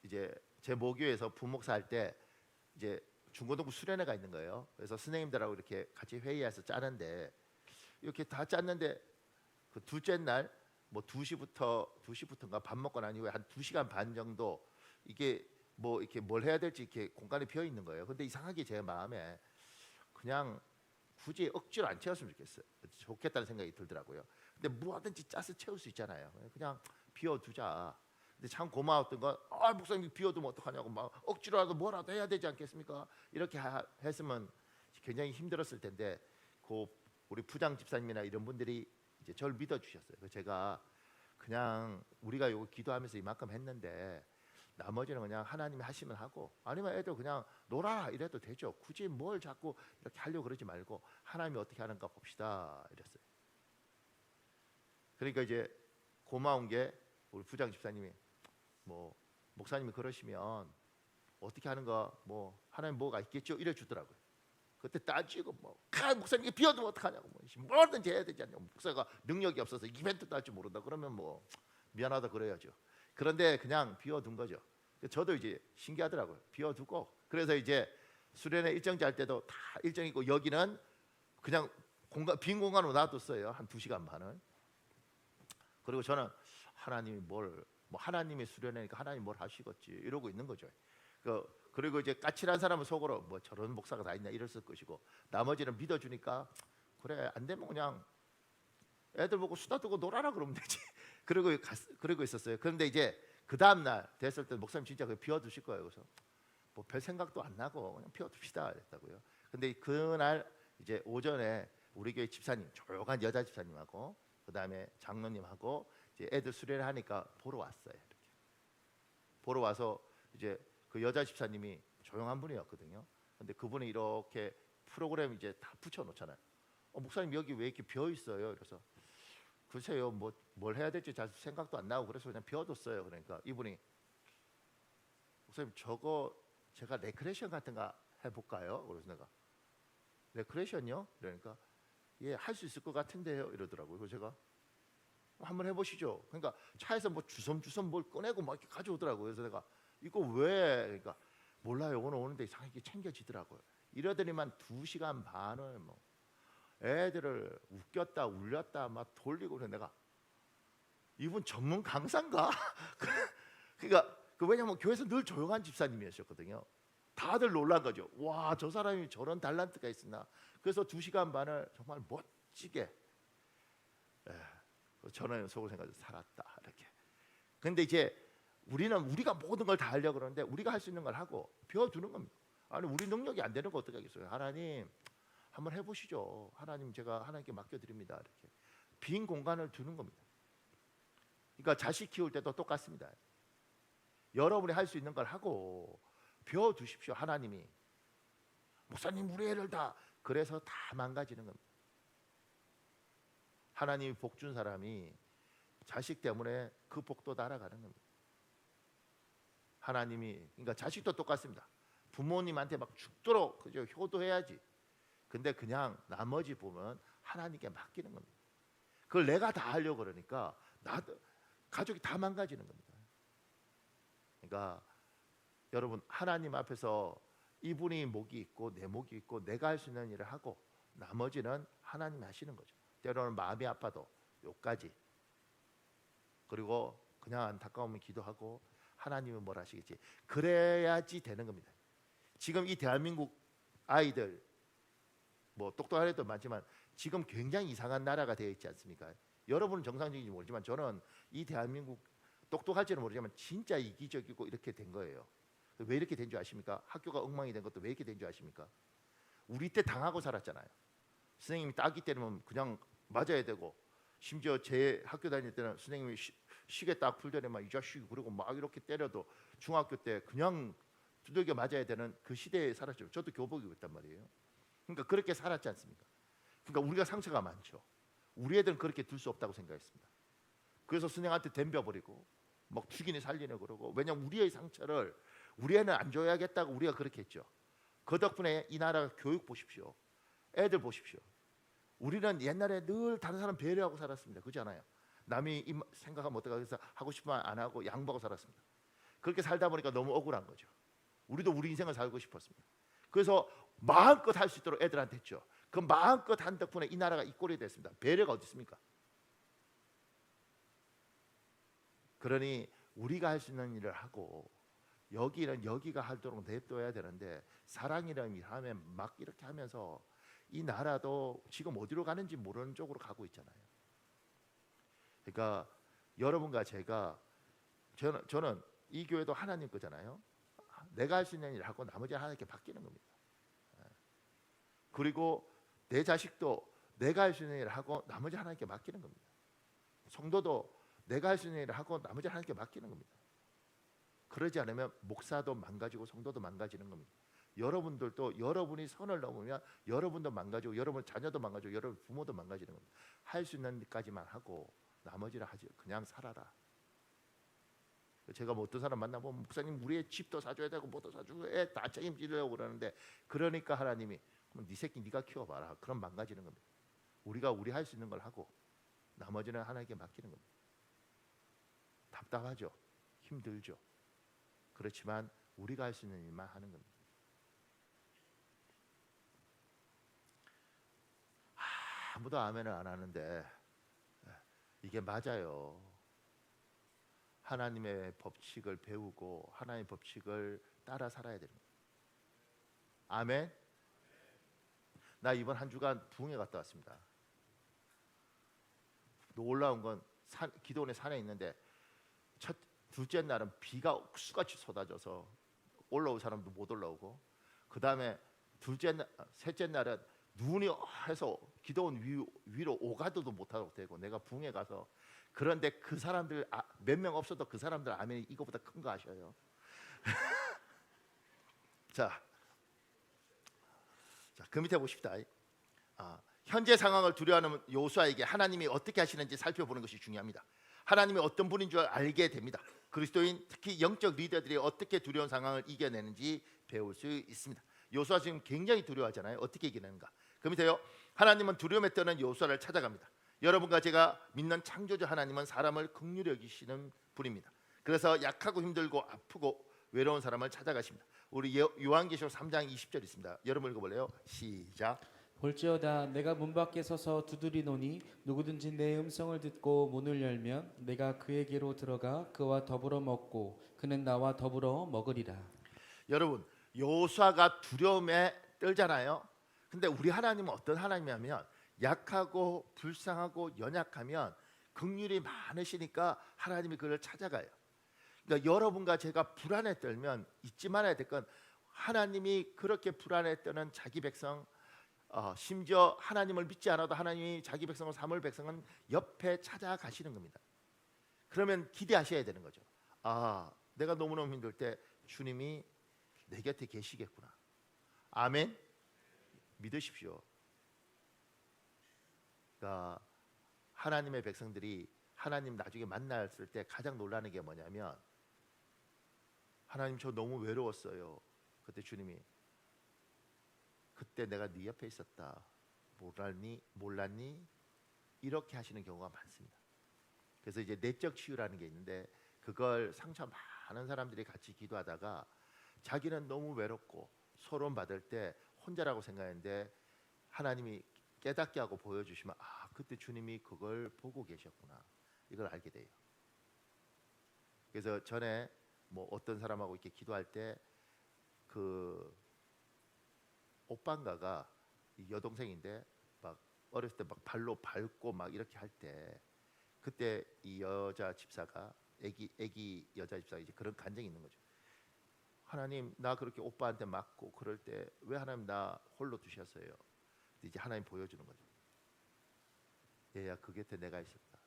이제 제 모교에서 부목사 할 때 이제 중고등부 수련회가 있는 거예요. 그래서 선생님들하고 이렇게 같이 회의해서 짜는데 이렇게 다 짰는데 그 둘째 날 뭐 2시부터인가 밥 먹고 난 이후에 한 2시간 반 정도 이게 뭐 이렇게 뭘 해야 될지 이렇게 공간이 비어 있는 거예요. 근데 이상하게 제 마음에 그냥 굳이 억지로 안 채웠으면 좋겠다는 생각이 들더라고요. 근데 뭐하든지 짜서 채울 수 있잖아요. 그냥 비워두자. 근데 참 고마웠던 건 목사님 비워두면 어떡하냐고 막 억지로라도 뭐라도 해야 되지 않겠습니까? 이렇게 했으면 굉장히 힘들었을 텐데 그 우리 부장 집사님이나 이런 분들이 이제 저를 믿어주셨어요. 그래서 제가 그냥 우리가 이거 기도하면서 이만큼 했는데 나머지는 그냥 하나님이 하시면 하고 아니면 애들 그냥 놀아라 이래도 되죠. 굳이 뭘 자꾸 이렇게 하려고 그러지 말고 하나님이 어떻게 하는가 봅시다 이랬어요. 그러니까 이제 고마운 게 우리 부장 집사님이 뭐 목사님이 그러시면 어떻게 하는가 뭐 하나님 뭐가 있겠죠 이래 주더라고요. 그때 따지고 뭐 목사님 이게 비워두면 어떡하냐고 뭐든지 해야 되지 않냐고 목사가 능력이 없어서 이벤트도 할 줄 모른다 그러면 뭐 미안하다 그래야죠. 그런데 그냥 비워둔 거죠. 저도 이제 신기하더라고요. 비워두고 그래서 이제 수련회 일정제 할 때도 다 일정 있고 여기는 그냥 빈 공간으로 놔뒀어요. 한 2시간 반을. 그리고 저는 하나님이 뭐 하나님의 수련회니까 하나님 뭘 하시겠지 이러고 있는 거죠. 그리고 이제 까칠한 사람은 속으로 뭐 저런 목사가 다 있냐 이랬을 것이고 나머지는 믿어주니까 그래 안 되면 그냥 애들 보고 수다 두고 놀아라 그러면 되지. 그러고 있었어요. 그런데 이제 그 다음 날 됐을 때 목사님 진짜 비워두실 거예요. 그래서 뭐 별 생각도 안 나고 그냥 비워둡시다 했다고요. 근데 그날 이제 오전에 우리 교회 집사님 조용한 여자 집사님하고 그 다음에 장로님하고 이제 애들 수련을 하니까 보러 왔어요. 이렇게 보러 와서 이제 그 여자 집사님이 조용한 분이었거든요. 근데 그분이 이렇게 프로그램 이제 다 붙여놓잖아요. 목사님 여기 왜 이렇게 비어 있어요? 그래서 글쎄요 뭘 해야 될지 잘 생각도 안 나고 그래서 그냥 비워뒀어요. 그러니까 이분이 목사님 저거 제가 레크레이션 같은 거 해볼까요? 그래서 내가 레크레이션요? 그러니까 예 할 수 있을 것 같은데요 이러더라고요. 그래서 제가 한번 해보시죠. 그러니까 차에서 뭐 주섬주섬 뭘 꺼내고 막 이렇게 가져오더라고요. 그래서 내가 이거 왜? 그러니까 몰라요. 오늘 오는데 이상하게 챙겨지더라고요. 이러더니만 2시간 반을 뭐 애들을 웃겼다 울렸다 막 돌리고 그래. 내가 이분 전문 강사인가? 그러니까 왜냐면 교회에서 늘 조용한 집사님이셨거든요. 다들 놀란 거죠. 와, 저 사람이 저런 달란트가 있었나. 그래서 2시간 반을 정말 멋지게 저는 속으로 생각해서 살았다 이렇게. 근데 이제 우리가 모든 걸 다 하려고 그러는데 우리가 할 수 있는 걸 하고 비워두는 겁니다. 아니 우리 능력이 안 되는 거 어떻게 하겠어요? 하나님 한번 해보시죠. 하나님 제가 하나님께 맡겨드립니다. 이렇게 빈 공간을 두는 겁니다. 그러니까 자식 키울 때도 똑같습니다. 여러분이 할 수 있는 걸 하고 비워두십시오. 하나님이 목사님 우리 애를 다 그래서 다 망가지는 겁니다. 하나님이 복 준 사람이 자식 때문에 그 복도 날아가는 겁니다. 하나님이 그러니까 자식도 똑같습니다. 부모님한테 막 죽도록 그저 효도해야지. 근데 그냥 나머지 보면 하나님께 맡기는 겁니다. 그걸 내가 다 하려고 그러니까 가족이 다 망가지는 겁니다. 그러니까 여러분 하나님 앞에서 이분이 목이 있고 내 목이 있고 내가 할 수 있는 일을 하고 나머지는 하나님이 하시는 거죠. 때로는 마음이 아파도 요까지. 그리고 그냥 안타까우면 기도하고 하나님은 뭘 하시겠지. 그래야지 되는 겁니다. 지금 이 대한민국 아이들 뭐 똑똑한 애도 많지만 지금 굉장히 이상한 나라가 되어 있지 않습니까? 여러분은 정상적인지 모르지만 저는 이 대한민국 똑똑할지는 모르지만 진짜 이기적이고 이렇게 된 거예요. 왜 이렇게 된 줄 아십니까? 학교가 엉망이 된 것도 왜 이렇게 된 줄 아십니까? 우리 때 당하고 살았잖아요. 선생님이 따기 때리면 그냥 맞아야 되고 심지어 제 학교 다닐 때는 선생님이 시계 딱 풀더니 막 이 자식 그러고 막 이렇게 때려도 중학교 때 그냥 두들겨 맞아야 되는 그 시대에 살았죠. 저도 교복이고 있단 말이에요. 그러니까 그렇게 살았지 않습니까? 그러니까 우리가 상처가 많죠. 우리 애들은 그렇게 둘 수 없다고 생각했습니다. 그래서 선생한테 덤벼버리고 막 죽이네 살리네 그러고 왜냐면 우리의 상처를 우리 애는 안 줘야겠다고 우리가 그렇게 했죠. 그 덕분에 이 나라 교육 보십시오. 애들 보십시오. 우리는 옛날에 늘 다른 사람 배려하고 살았습니다. 그렇지 않아요? 남이 생각하면 어떡하고 해서 하고 싶으면 안 하고 양보하고 살았습니다. 그렇게 살다 보니까 너무 억울한 거죠. 우리도 우리 인생을 살고 싶었습니다. 그래서 마음껏 할 수 있도록 애들한테 했죠. 그 마음껏 한 덕분에 이 나라가 이 꼴이 됐습니다. 배려가 어디 있습니까? 그러니 우리가 할 수 있는 일을 하고 여기는 여기가 하도록 냅둬야 되는데 사랑이라는 일 하면 막 이렇게 하면서 이 나라도 지금 어디로 가는지 모르는 쪽으로 가고 있잖아요. 그러니까 여러분과 제가 저는 이 교회도 하나님 거잖아요. 내가 할 수 있는 일을 하고 나머지는 하나님께 맡기는 겁니다. 그리고 내 자식도 내가 할 수 있는 일을 하고 나머지 하나님께 맡기는 겁니다. 성도도 내가 할 수 있는 일을 하고 나머지 하나님께 맡기는 겁니다. 그러지 않으면 목사도 망가지고 성도도 망가지는 겁니다. 여러분들도 여러분이 선을 넘으면 여러분도 망가지고 여러분 자녀도 망가지고 여러분 부모도 망가지는 겁니다. 할 수 있는 데까지만 하고 나머지를 하지 그냥 살아라. 제가 뭐 어떤 사람 만나보면 목사님 우리의 집도 사줘야 되고 뭐도 사주고 애 다 책임지려고 그러는데 그러니까 하나님이 그럼 네 새끼 네가 키워봐라. 그럼 망가지는 겁니다. 우리가 우리 할 수 있는 걸 하고 나머지는 하나님께 맡기는 겁니다. 답답하죠. 힘들죠. 그렇지만 우리가 할 수 있는 일만 하는 겁니다. 아무도 아멘을 안 하는데 이게 맞아요. 하나님의 법칙을 배우고 하나님의 법칙을 따라 살아야 됩니다. 아멘. 나 이번 한 주간 부흥회 갔다 왔습니다. 놀라운 건 기도원의 산에 있는데 둘째 날은 비가 옥수같이 쏟아져서 올라올 사람도 못 올라오고, 그 다음에 셋째 날은 눈이 해서 기도원 위로 오가도도 못하고 되고, 내가 부흥회 가서 그런데 그 사람들 몇 명 없어도 그 사람들 아멘이 이거보다 큰 거 아셔요? 자, 그 밑에 보십시다. 현재 상황을 두려워하는 요수아에게 하나님이 어떻게 하시는지 살펴보는 것이 중요합니다. 하나님이 어떤 분인 줄 알게 됩니다. 그리스도인 특히 영적 리더들이 어떻게 두려운 상황을 이겨내는지 배울 수 있습니다. 요수아 지금 굉장히 두려워하잖아요. 어떻게 이겨내는가? 그 밑에요. 하나님은 두려움에 떠는 요수아를 찾아갑니다. 여러분과 제가 믿는 창조주 하나님은 사람을 긍휼히 여기시는 분입니다. 그래서 약하고 힘들고 아프고 외로운 사람을 찾아가십니다. 우리 요한계시록 3장 20절 있습니다. 여러분 읽어볼래요? 시작. 볼지어다 내가 문 밖에 서서 두드리노니 누구든지 내 음성을 듣고 문을 열면 내가 그에게로 들어가 그와 더불어 먹고 그는 나와 더불어 먹으리라. 여러분, 요수아가 두려움에 떨잖아요. 근데 우리 하나님은 어떤 하나님이냐면 약하고 불쌍하고 연약하면 긍휼이 많으시니까 하나님이 그를 찾아가요. 그러니까 여러분과 제가 불안에 떨면 잊지 말아야 될 건, 하나님이 그렇게 불안에 떠는 자기 백성, 심지어 하나님을 믿지 않아도 하나님이 자기 백성을 삼을 백성은 옆에 찾아가시는 겁니다. 그러면 기대하셔야 되는 거죠. 내가 너무너무 힘들 때 주님이 내 곁에 계시겠구나. 아멘. 믿으십시오. 그러니까 하나님의 백성들이 하나님 나중에 만났을 때 가장 놀라는 게 뭐냐면, 하나님 저 너무 외로웠어요. 그때 주님이 그때 내가 네 옆에 있었다. 몰랐니? 이렇게 하시는 경우가 많습니다. 그래서 이제 내적 치유라는 게 있는데, 그걸 상처 많은 사람들이 같이 기도하다가 자기는 너무 외롭고 소름 받을 때 혼자라고 생각했는데 하나님이 깨닫게 하고 보여주시면 그때 주님이 그걸 보고 계셨구나, 이걸 알게 돼요. 그래서 전에 어떤 사람하고 이렇게 기도할 때 그 오빠인가가 여동생인데 막 어렸을 때 막 발로 밟고 막 이렇게 할 때, 그때 이 여자 집사가 애기 여자 집사가 이제 그런 간증이 있는 거죠. 하나님, 나 그렇게 오빠한테 맞고 그럴 때 왜 하나님 나 홀로 두셨어요? 이제 하나님 보여주는 거죠. 얘야, 그 곁에 내가 있었다.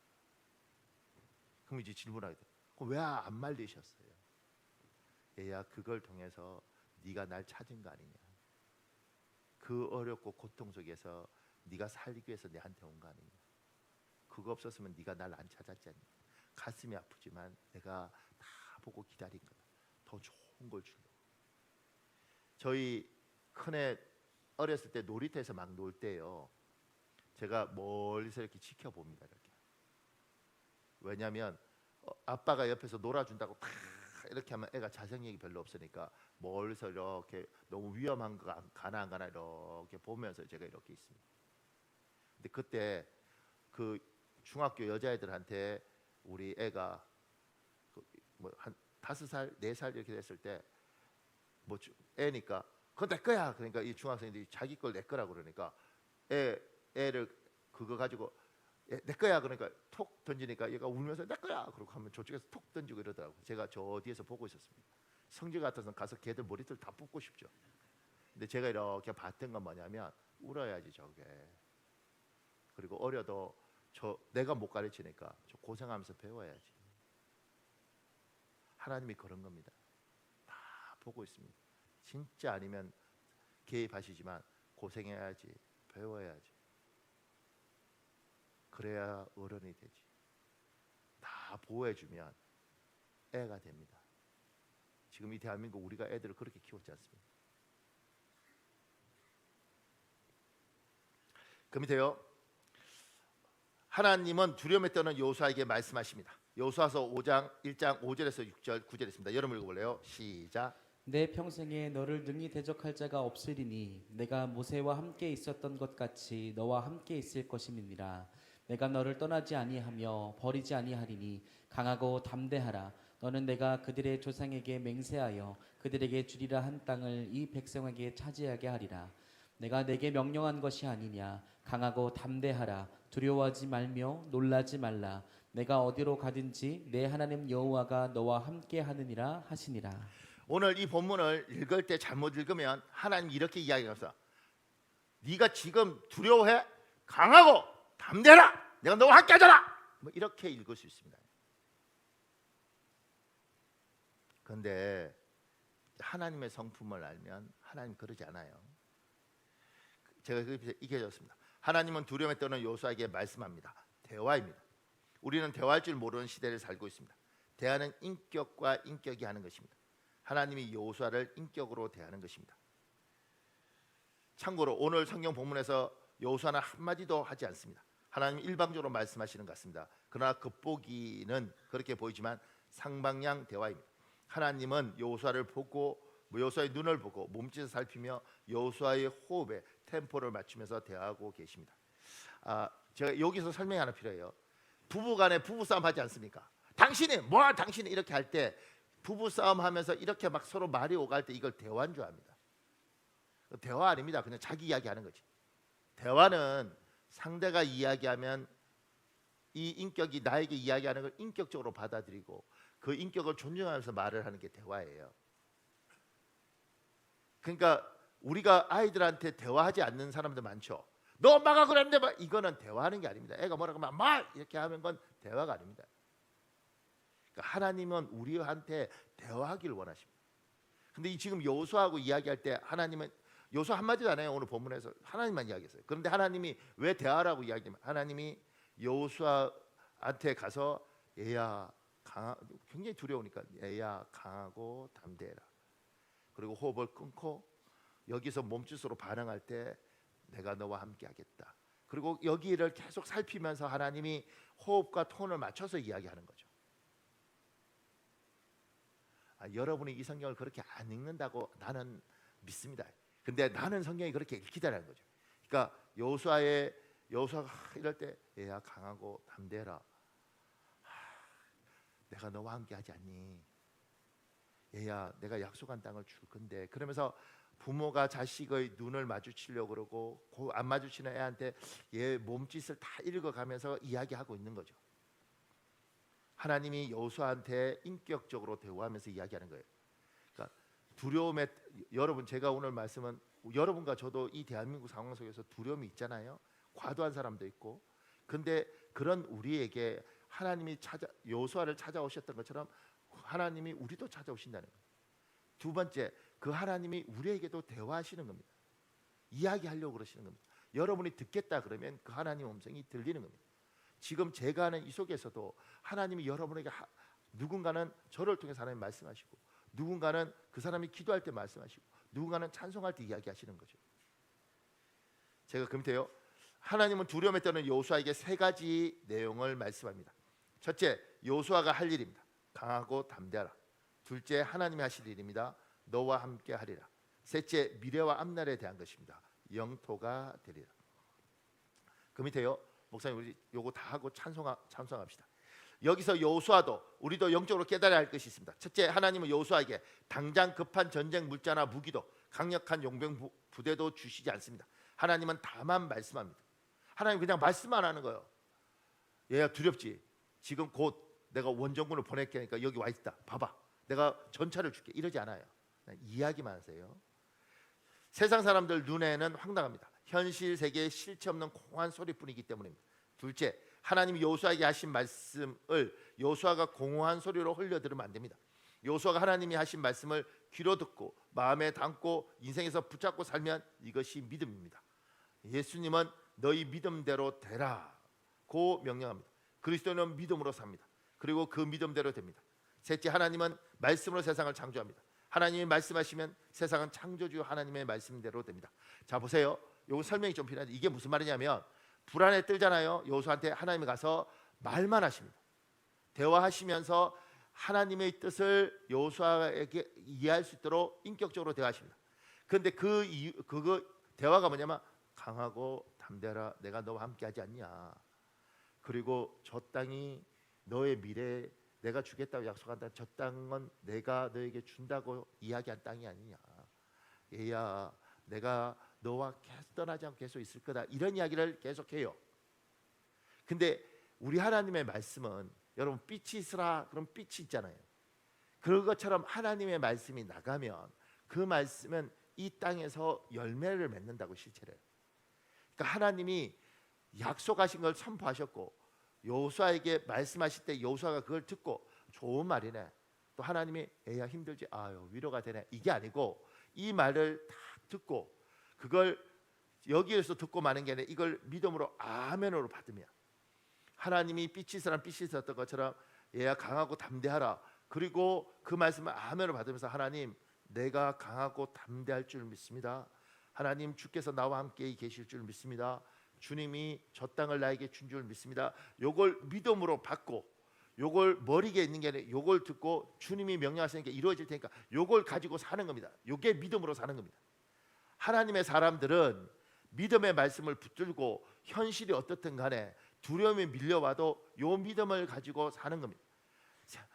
그럼 이제 질문하게 돼. 그럼 왜 안 말리셨어요? 얘야, 그걸 통해서 네가 날 찾은 거 아니냐? 그 어렵고 고통 속에서 네가 살기 위해서 내한테 온 거 아니냐? 그거 없었으면 네가 날 안 찾았지 않냐? 가슴이 아프지만 내가 다 보고 기다린 거다. 더 좋은 걸 주려고. 저희 큰애 어렸을 때 놀이터에서 막 놀 때요, 제가 멀리서 이렇게 지켜봅니다. 이렇게. 왜냐하면 아빠가 옆에서 놀아준다고 이렇게 하면 애가 자생력이 별로 없으니까 멀리서 이렇게 너무 위험한 거 가나 안 가나 이렇게 보면서 제가 이렇게 있습니다. 근데 그때 그 중학교 여자애들한테 우리 애가 한 5살, 4살 이렇게 됐을 때 애니까 그건 내 거야. 그러니까 이 중학생들이 자기 걸 내 거라고 그러니까 애를 그거 가지고 내 거야. 그러니까 톡 던지니까 얘가 울면서 내 거야. 그러고 하면 저쪽에서 톡 던지고 이러더라고. 제가 저 뒤에서 보고 있었습니다. 성질 같아서는 가서 걔들 머리들 다 뽑고 싶죠. 근데 제가 이렇게 봤던 건 뭐냐면, 울어야지 저게. 그리고 어려도 내가 못 가르치니까 저 고생하면서 배워야지. 하나님이 그런 겁니다. 다 보고 있습니다. 진짜 아니면 개입하시지만 고생해야지, 배워야지. 그래야 어른이 되지. 다 보호해주면 애가 됩니다. 지금 이 대한민국 우리가 애들을 그렇게 키웠지 않습니까? 그 밑에요. 하나님은 두려움에 떠는 여호수아에게 말씀하십니다. 여호수아서 5장 1장 5절에서 6절 9절 있습니다. 여러분 읽어볼래요? 시작. 내 평생에 너를 능히 대적할 자가 없으리니 내가 모세와 함께 있었던 것 같이 너와 함께 있을 것임이니라. 내가 너를 떠나지 아니하며 버리지 아니하리니 강하고 담대하라. 너는 내가 그들의 조상에게 맹세하여 그들에게 주리라 한 땅을 이 백성에게 차지하게 하리라. 내가 내게 명령한 것이 아니냐. 강하고 담대하라. 두려워하지 말며 놀라지 말라. 내가 어디로 가든지 내 하나님 여호와가 너와 함께 하느니라 하시니라. 오늘 이 본문을 읽을 때 잘못 읽으면 하나님 이렇게 이야기하면서 네가 지금 두려워해? 강하고 담대라. 내가 너와 함께 하잖아. 뭐 이렇게 읽을 수 있습니다. 그런데 하나님의 성품을 알면 하나님 그러지 않아요. 제가 그렇게 익혀졌습니다. 하나님은 두려움에 떠는 여호수아에게 말씀합니다. 대화입니다. 우리는 대화할 줄 모르는 시대를 살고 있습니다. 대화는 인격과 인격이 하는 것입니다. 하나님이 여호수아를 인격으로 대하는 것입니다. 참고로 오늘 성경 본문에서 여호수아는 한마디도 하지 않습니다. 하나님 일방적으로 말씀하시는 것 같습니다. 그러나 겉보기는 그렇게 보이지만 상방향 대화입니다. 하나님은 여호수아를 보고 여호수아의 눈을 보고 몸짓을 살피며 여호수아의 호흡에 템포를 맞추면서 대화하고 계십니다. 제가 여기서 설명이 하나 필요해요. 부부간에 부부싸움 하지 않습니까? 당신이 당신이 이렇게 할 때 부부싸움 하면서 이렇게 막 서로 말이 오갈 때 이걸 대화인 줄 압니다. 대화 아닙니다. 그냥 자기 이야기하는 거지. 대화는 상대가 이야기하면 이 인격이 나에게 이야기하는 걸 인격적으로 받아들이고 그 인격을 존중하면서 말을 하는 게 대화예요. 그러니까 우리가 아이들한테 대화하지 않는 사람들 많죠. 너 엄마가 그랬는데 막 이거는 대화하는 게 아닙니다. 애가 뭐라고 하면 말 이렇게 하면 건 대화가 아닙니다. 그러니까 하나님은 우리한테 대화하기를 원하십니다. 근데 지금 여호수아하고 이야기할 때 하나님은 여호수아 한마디도 안 해요. 오늘 본문에서 하나님만 이야기했어요. 그런데 하나님이 왜 대화라고 이야기하면 하나님이 여호수아한테 가서 얘야 굉장히 두려우니까 얘야 강하고 담대해라. 그리고 호흡을 끊고 여기서 몸짓으로 반응할 때 내가 너와 함께 하겠다. 그리고 여기를 계속 살피면서 하나님이 호흡과 톤을 맞춰서 이야기하는 거죠. 여러분이 이 성경을 그렇게 안 읽는다고 나는 믿습니다. 근데 나는 성경이 그렇게 읽히다라는 거죠. 그러니까 여호수아가 이럴 때 얘야 강하고 담대해라. 내가 너와 함께 하지 않니? 얘야 내가 약속한 땅을 줄 건데. 그러면서 부모가 자식의 눈을 마주치려고 그러고 안 마주치는 애한테 얘 몸짓을 다 읽어가면서 이야기하고 있는 거죠. 하나님이 여호수아한테 인격적으로 대화하면서 이야기하는 거예요. 그러니까 두려움에 여러분 제가 오늘 말씀은 여러분과 저도 이 대한민국 상황 속에서 두려움이 있잖아요. 과도한 사람도 있고. 근데 그런 우리에게 하나님이 여호수아를 찾아오셨던 것처럼 하나님이 우리도 찾아오신다는 거예요. 두 번째, 그 하나님이 우리에게도 대화하시는 겁니다. 이야기하려고 그러시는 겁니다. 여러분이 듣겠다 그러면 그 하나님 음성이 들리는 겁니다. 지금 제가 하는 이 속에서도 하나님이 여러분에게 누군가는 저를 통해서 하나님 말씀하시고 누군가는 그 사람이 기도할 때 말씀하시고 누군가는 찬송할 때 이야기하시는 거죠. 제가 그 밑에요. 하나님은 두려움에 떠는 여호수아에게 세 가지 내용을 말씀합니다. 첫째, 여호수아가 할 일입니다. 강하고 담대하라. 둘째, 하나님이 하실 일입니다. 너와 함께 하리라. 셋째, 미래와 앞날에 대한 것입니다. 영토가 되리라. 그 밑에요. 목사님 우리 요거 다 하고 찬송합시다. 여기서 여호수아도 우리도 영적으로 깨달아야 할 것이 있습니다. 첫째, 하나님은 여호수아에게 당장 급한 전쟁 물자나 무기도 강력한 용병 부대도 주시지 않습니다. 하나님은 다만 말씀합니다. 하나님 그냥 말씀만 하는 거예요. 얘야 두렵지? 지금 곧 내가 원정군을 보낼 테니까 여기 와 있다. 봐봐. 내가 전차를 줄게. 이러지 않아요. 이야기만 하세요. 세상 사람들 눈에는 황당합니다. 현실 세계에 실체 없는 공허한 소리뿐이기 때문입니다. 둘째, 하나님이 여호수아에게 하신 말씀을 여호수아가 공허한 소리로 흘려 들으면 안 됩니다. 여호수아가 하나님이 하신 말씀을 귀로 듣고 마음에 담고 인생에서 붙잡고 살면 이것이 믿음입니다. 예수님은 너희 믿음대로 되라고 명령합니다. 그리스도는 믿음으로 삽니다. 그리고 그 믿음대로 됩니다. 셋째, 하나님은 말씀으로 세상을 창조합니다. 하나님이 말씀하시면 세상은 창조주 하나님의 말씀대로 됩니다. 자 보세요. 요거 설명이 좀 필요한데 이게 무슨 말이냐면 불안에 떨잖아요. 여호수아한테 하나님이 가서 말만 하십니다. 대화하시면서 하나님의 뜻을 여호수아에게 이해할 수 있도록 인격적으로 대화하십니다. 그런데 그거 대화가 뭐냐면 강하고 담대하라 내가 너와 함께하지 않냐. 그리고 저 땅이 너의 미래에 내가 주겠다고 약속한다. 저 땅은 내가 너에게 준다고 이야기한 땅이 아니냐. 얘야 내가 너와 계속 떠나지 않고 계속 있을 거다. 이런 이야기를 계속해요. 근데 우리 하나님의 말씀은 여러분 빛이 있으라 그럼 빛이 있잖아요. 그런 것처럼 하나님의 말씀이 나가면 그 말씀은 이 땅에서 열매를 맺는다고 실체를. 그러니까 하나님이 약속하신 걸 선포하셨고 여호수아에게 말씀하실 때 여호수아가 그걸 듣고 좋은 말이네. 또 하나님이 애야 힘들지 아유 위로가 되네. 이게 아니고 이 말을 다 듣고 그걸 여기에서 듣고 마는 게 아니라 이걸 믿음으로 아멘으로 받으면 하나님이 빛이 있으란 빛이 있었던 것처럼 얘야 강하고 담대하라. 그리고 그 말씀을 아멘으로 받으면서 하나님 내가 강하고 담대할 줄 믿습니다. 하나님 주께서 나와 함께 계실 줄 믿습니다. 주님이 저 땅을 나에게 준 줄 믿습니다. 요걸 믿음으로 받고 요걸 머리에 있는 게 아니라 요걸 듣고 주님이 명령하시는 게 이루어질 테니까 요걸 가지고 사는 겁니다. 요게 믿음으로 사는 겁니다. 하나님의 사람들은 믿음의 말씀을 붙들고 현실이 어떻든 간에 두려움이 밀려와도 요 믿음을 가지고 사는 겁니다. 자,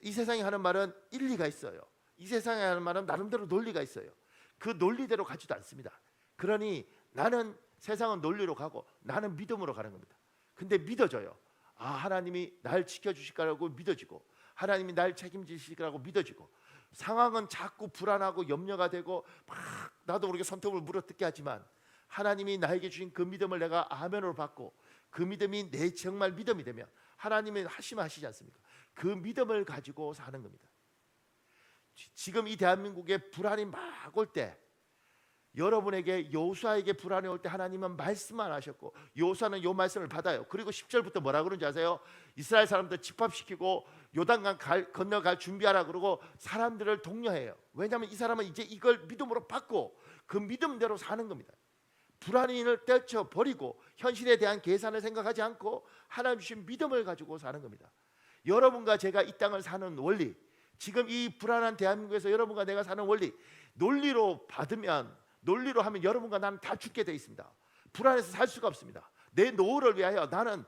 이 세상이 하는 말은 일리가 있어요. 이 세상에 하는 말은 나름대로 논리가 있어요. 그 논리대로 가지도 않습니다. 그러니 나는 세상은 논리로 가고 나는 믿음으로 가는 겁니다. 근데 믿어져요. 아 하나님이 날 지켜주실 거라고 믿어지고 하나님이 날 책임지실 거라고 믿어지고 상황은 자꾸 불안하고 염려가 되고 막 나도 모르게 손톱을 물어뜯게 하지만 하나님이 나에게 주신 그 믿음을 내가 아멘으로 받고 그 믿음이 내 정말 믿음이 되면 하나님이 하시면 하시지 않습니까? 그 믿음을 가지고 사는 겁니다. 지금 이 대한민국에 불안이 막 올 때 여러분에게 여호수아에게 불안이 올 때 하나님은 말씀만 하셨고 여호수아는 요 말씀을 받아요. 그리고 10절부터 뭐라 그런지 아세요? 이스라엘 사람들 집합시키고 요단강 건너갈 준비하라 그러고 사람들을 독려해요. 왜냐하면 이 사람은 이제 이걸 믿음으로 받고 그 믿음대로 사는 겁니다. 불안을 떨쳐버리고 현실에 대한 계산을 생각하지 않고 하나님 주신 믿음을 가지고 사는 겁니다. 여러분과 제가 이 땅을 사는 원리, 지금 이 불안한 대한민국에서 여러분과 내가 사는 원리, 논리로 받으면 논리로 하면 여러분과 나는 다 죽게 돼 있습니다. 불안해서 살 수가 없습니다. 내 노후를 위하여 나는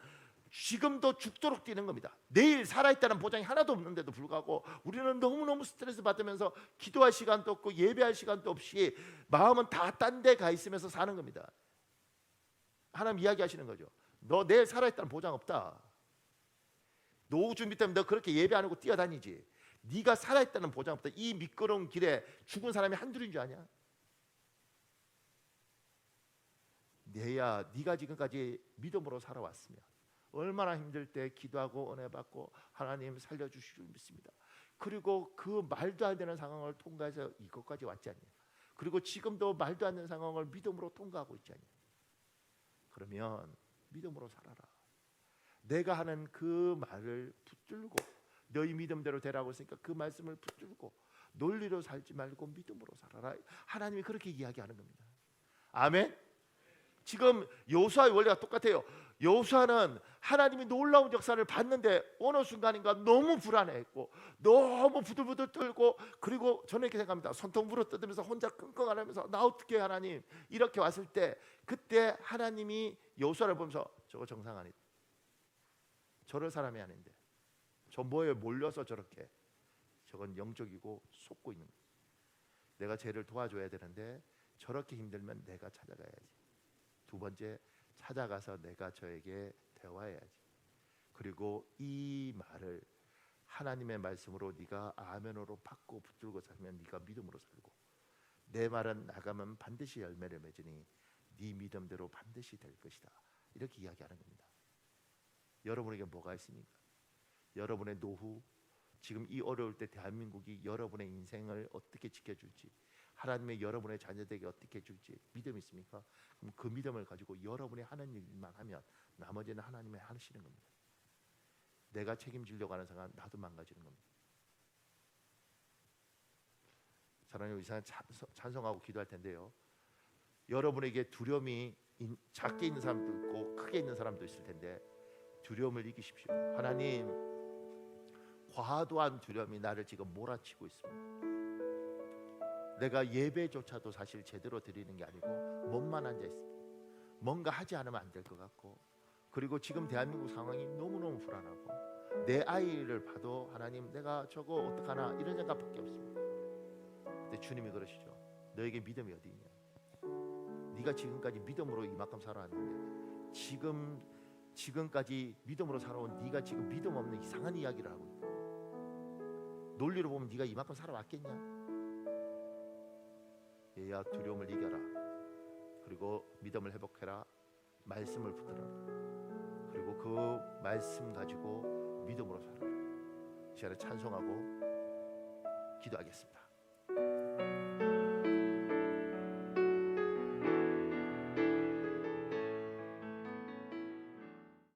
지금도 죽도록 뛰는 겁니다. 내일 살아있다는 보장이 하나도 없는데도 불구하고 우리는 너무너무 스트레스 받으면서 기도할 시간도 없고 예배할 시간도 없이 마음은 다 딴 데 가 있으면서 사는 겁니다. 하나님 이야기하시는 거죠. 너 내일 살아있다는 보장 없다. 노후 준비 때문에 너 그렇게 예배 안 하고 뛰어다니지. 네가 살아있다는 보장 없다. 이 미끄러운 길에 죽은 사람이 한둘인 줄 아냐? 내야 네가 지금까지 믿음으로 살아왔으면 얼마나 힘들 때 기도하고 은혜 받고 하나님 살려주실 줄 믿습니다. 그리고 그 말도 안 되는 상황을 통과해서 이것까지 왔지 않냐? 그리고 지금도 말도 안 되는 상황을 믿음으로 통과하고 있지 않냐? 그러면 믿음으로 살아라. 내가 하는 그 말을 붙들고 너희 믿음대로 되라고 했으니까 그 말씀을 붙들고 논리로 살지 말고 믿음으로 살아라. 하나님이 그렇게 이야기하는 겁니다. 아멘. 지금 여호수아의 원리가 똑같아요. 여호수아는 하나님이 놀라운 역사를 봤는데 어느 순간인가 너무 불안해했고 너무 부들부들 떨고 그리고 저는 이렇게 생각합니다. 손톱 물어 뜯으면서 혼자 끙끙 앓으면서 나 어떻게 하나님 이렇게 왔을 때 그때 하나님이 여호수아를 보면서 저거 정상 아니다. 저럴 사람이 아닌데 저 뭐에 몰려서 저렇게 저건 영적이고 속고 있는 거예요. 내가 쟤를 도와줘야 되는데 저렇게 힘들면 내가 찾아가야지. 두 번째 찾아가서 내가 저에게 대화해야지. 그리고 이 말을 하나님의 말씀으로 네가 아멘으로 받고 붙들고 살면 네가 믿음으로 살고 내 말은 나가면 반드시 열매를 맺으니 네 믿음대로 반드시 될 것이다. 이렇게 이야기하는 겁니다. 여러분에게 뭐가 있습니까? 여러분의 노후, 지금 이 어려울 때 대한민국이 여러분의 인생을 어떻게 지켜줄지 하나님의 여러분의 자녀들에게 어떻게 해줄지 믿음이 있습니까? 그럼 그 믿음을 가지고 여러분이 하는 일만 하면 나머지는 하나님이 하시는 겁니다. 내가 책임지려고 하는 상황 나도 망가지는 겁니다. 사랑하는 이상 찬송하고 기도할 텐데요. 여러분에게 두려움이 작게 있는 사람도 있고 크게 있는 사람도 있을 텐데 두려움을 이기십시오. 하나님, 과도한 두려움이 나를 지금 몰아치고 있습니다. 내가 예배조차도 사실 제대로 드리는 게 아니고 몸만 앉아 있습니다. 뭔가 하지 않으면 안 될 것 같고, 그리고 지금 대한민국 상황이 너무너무 불안하고 내 아이를 봐도 하나님 내가 저거 어떡하나 이런 생각밖에 없습니다. 근데 주님이 그러시죠. 너에게 믿음이 어디 있냐? 네가 지금까지 믿음으로 이만큼 살아왔는데 지금까지 믿음으로 살아온 네가 지금 믿음 없는 이상한 이야기를 하고 있다. 논리로 보면 네가 이만큼 살아왔겠냐? 얘야, 두려움을 이겨라. 그리고 믿음을 회복해라. 말씀을 붙들어라. 그리고 그 말씀 가지고 믿음으로 살아라. 이 시간에 찬송하고 기도하겠습니다.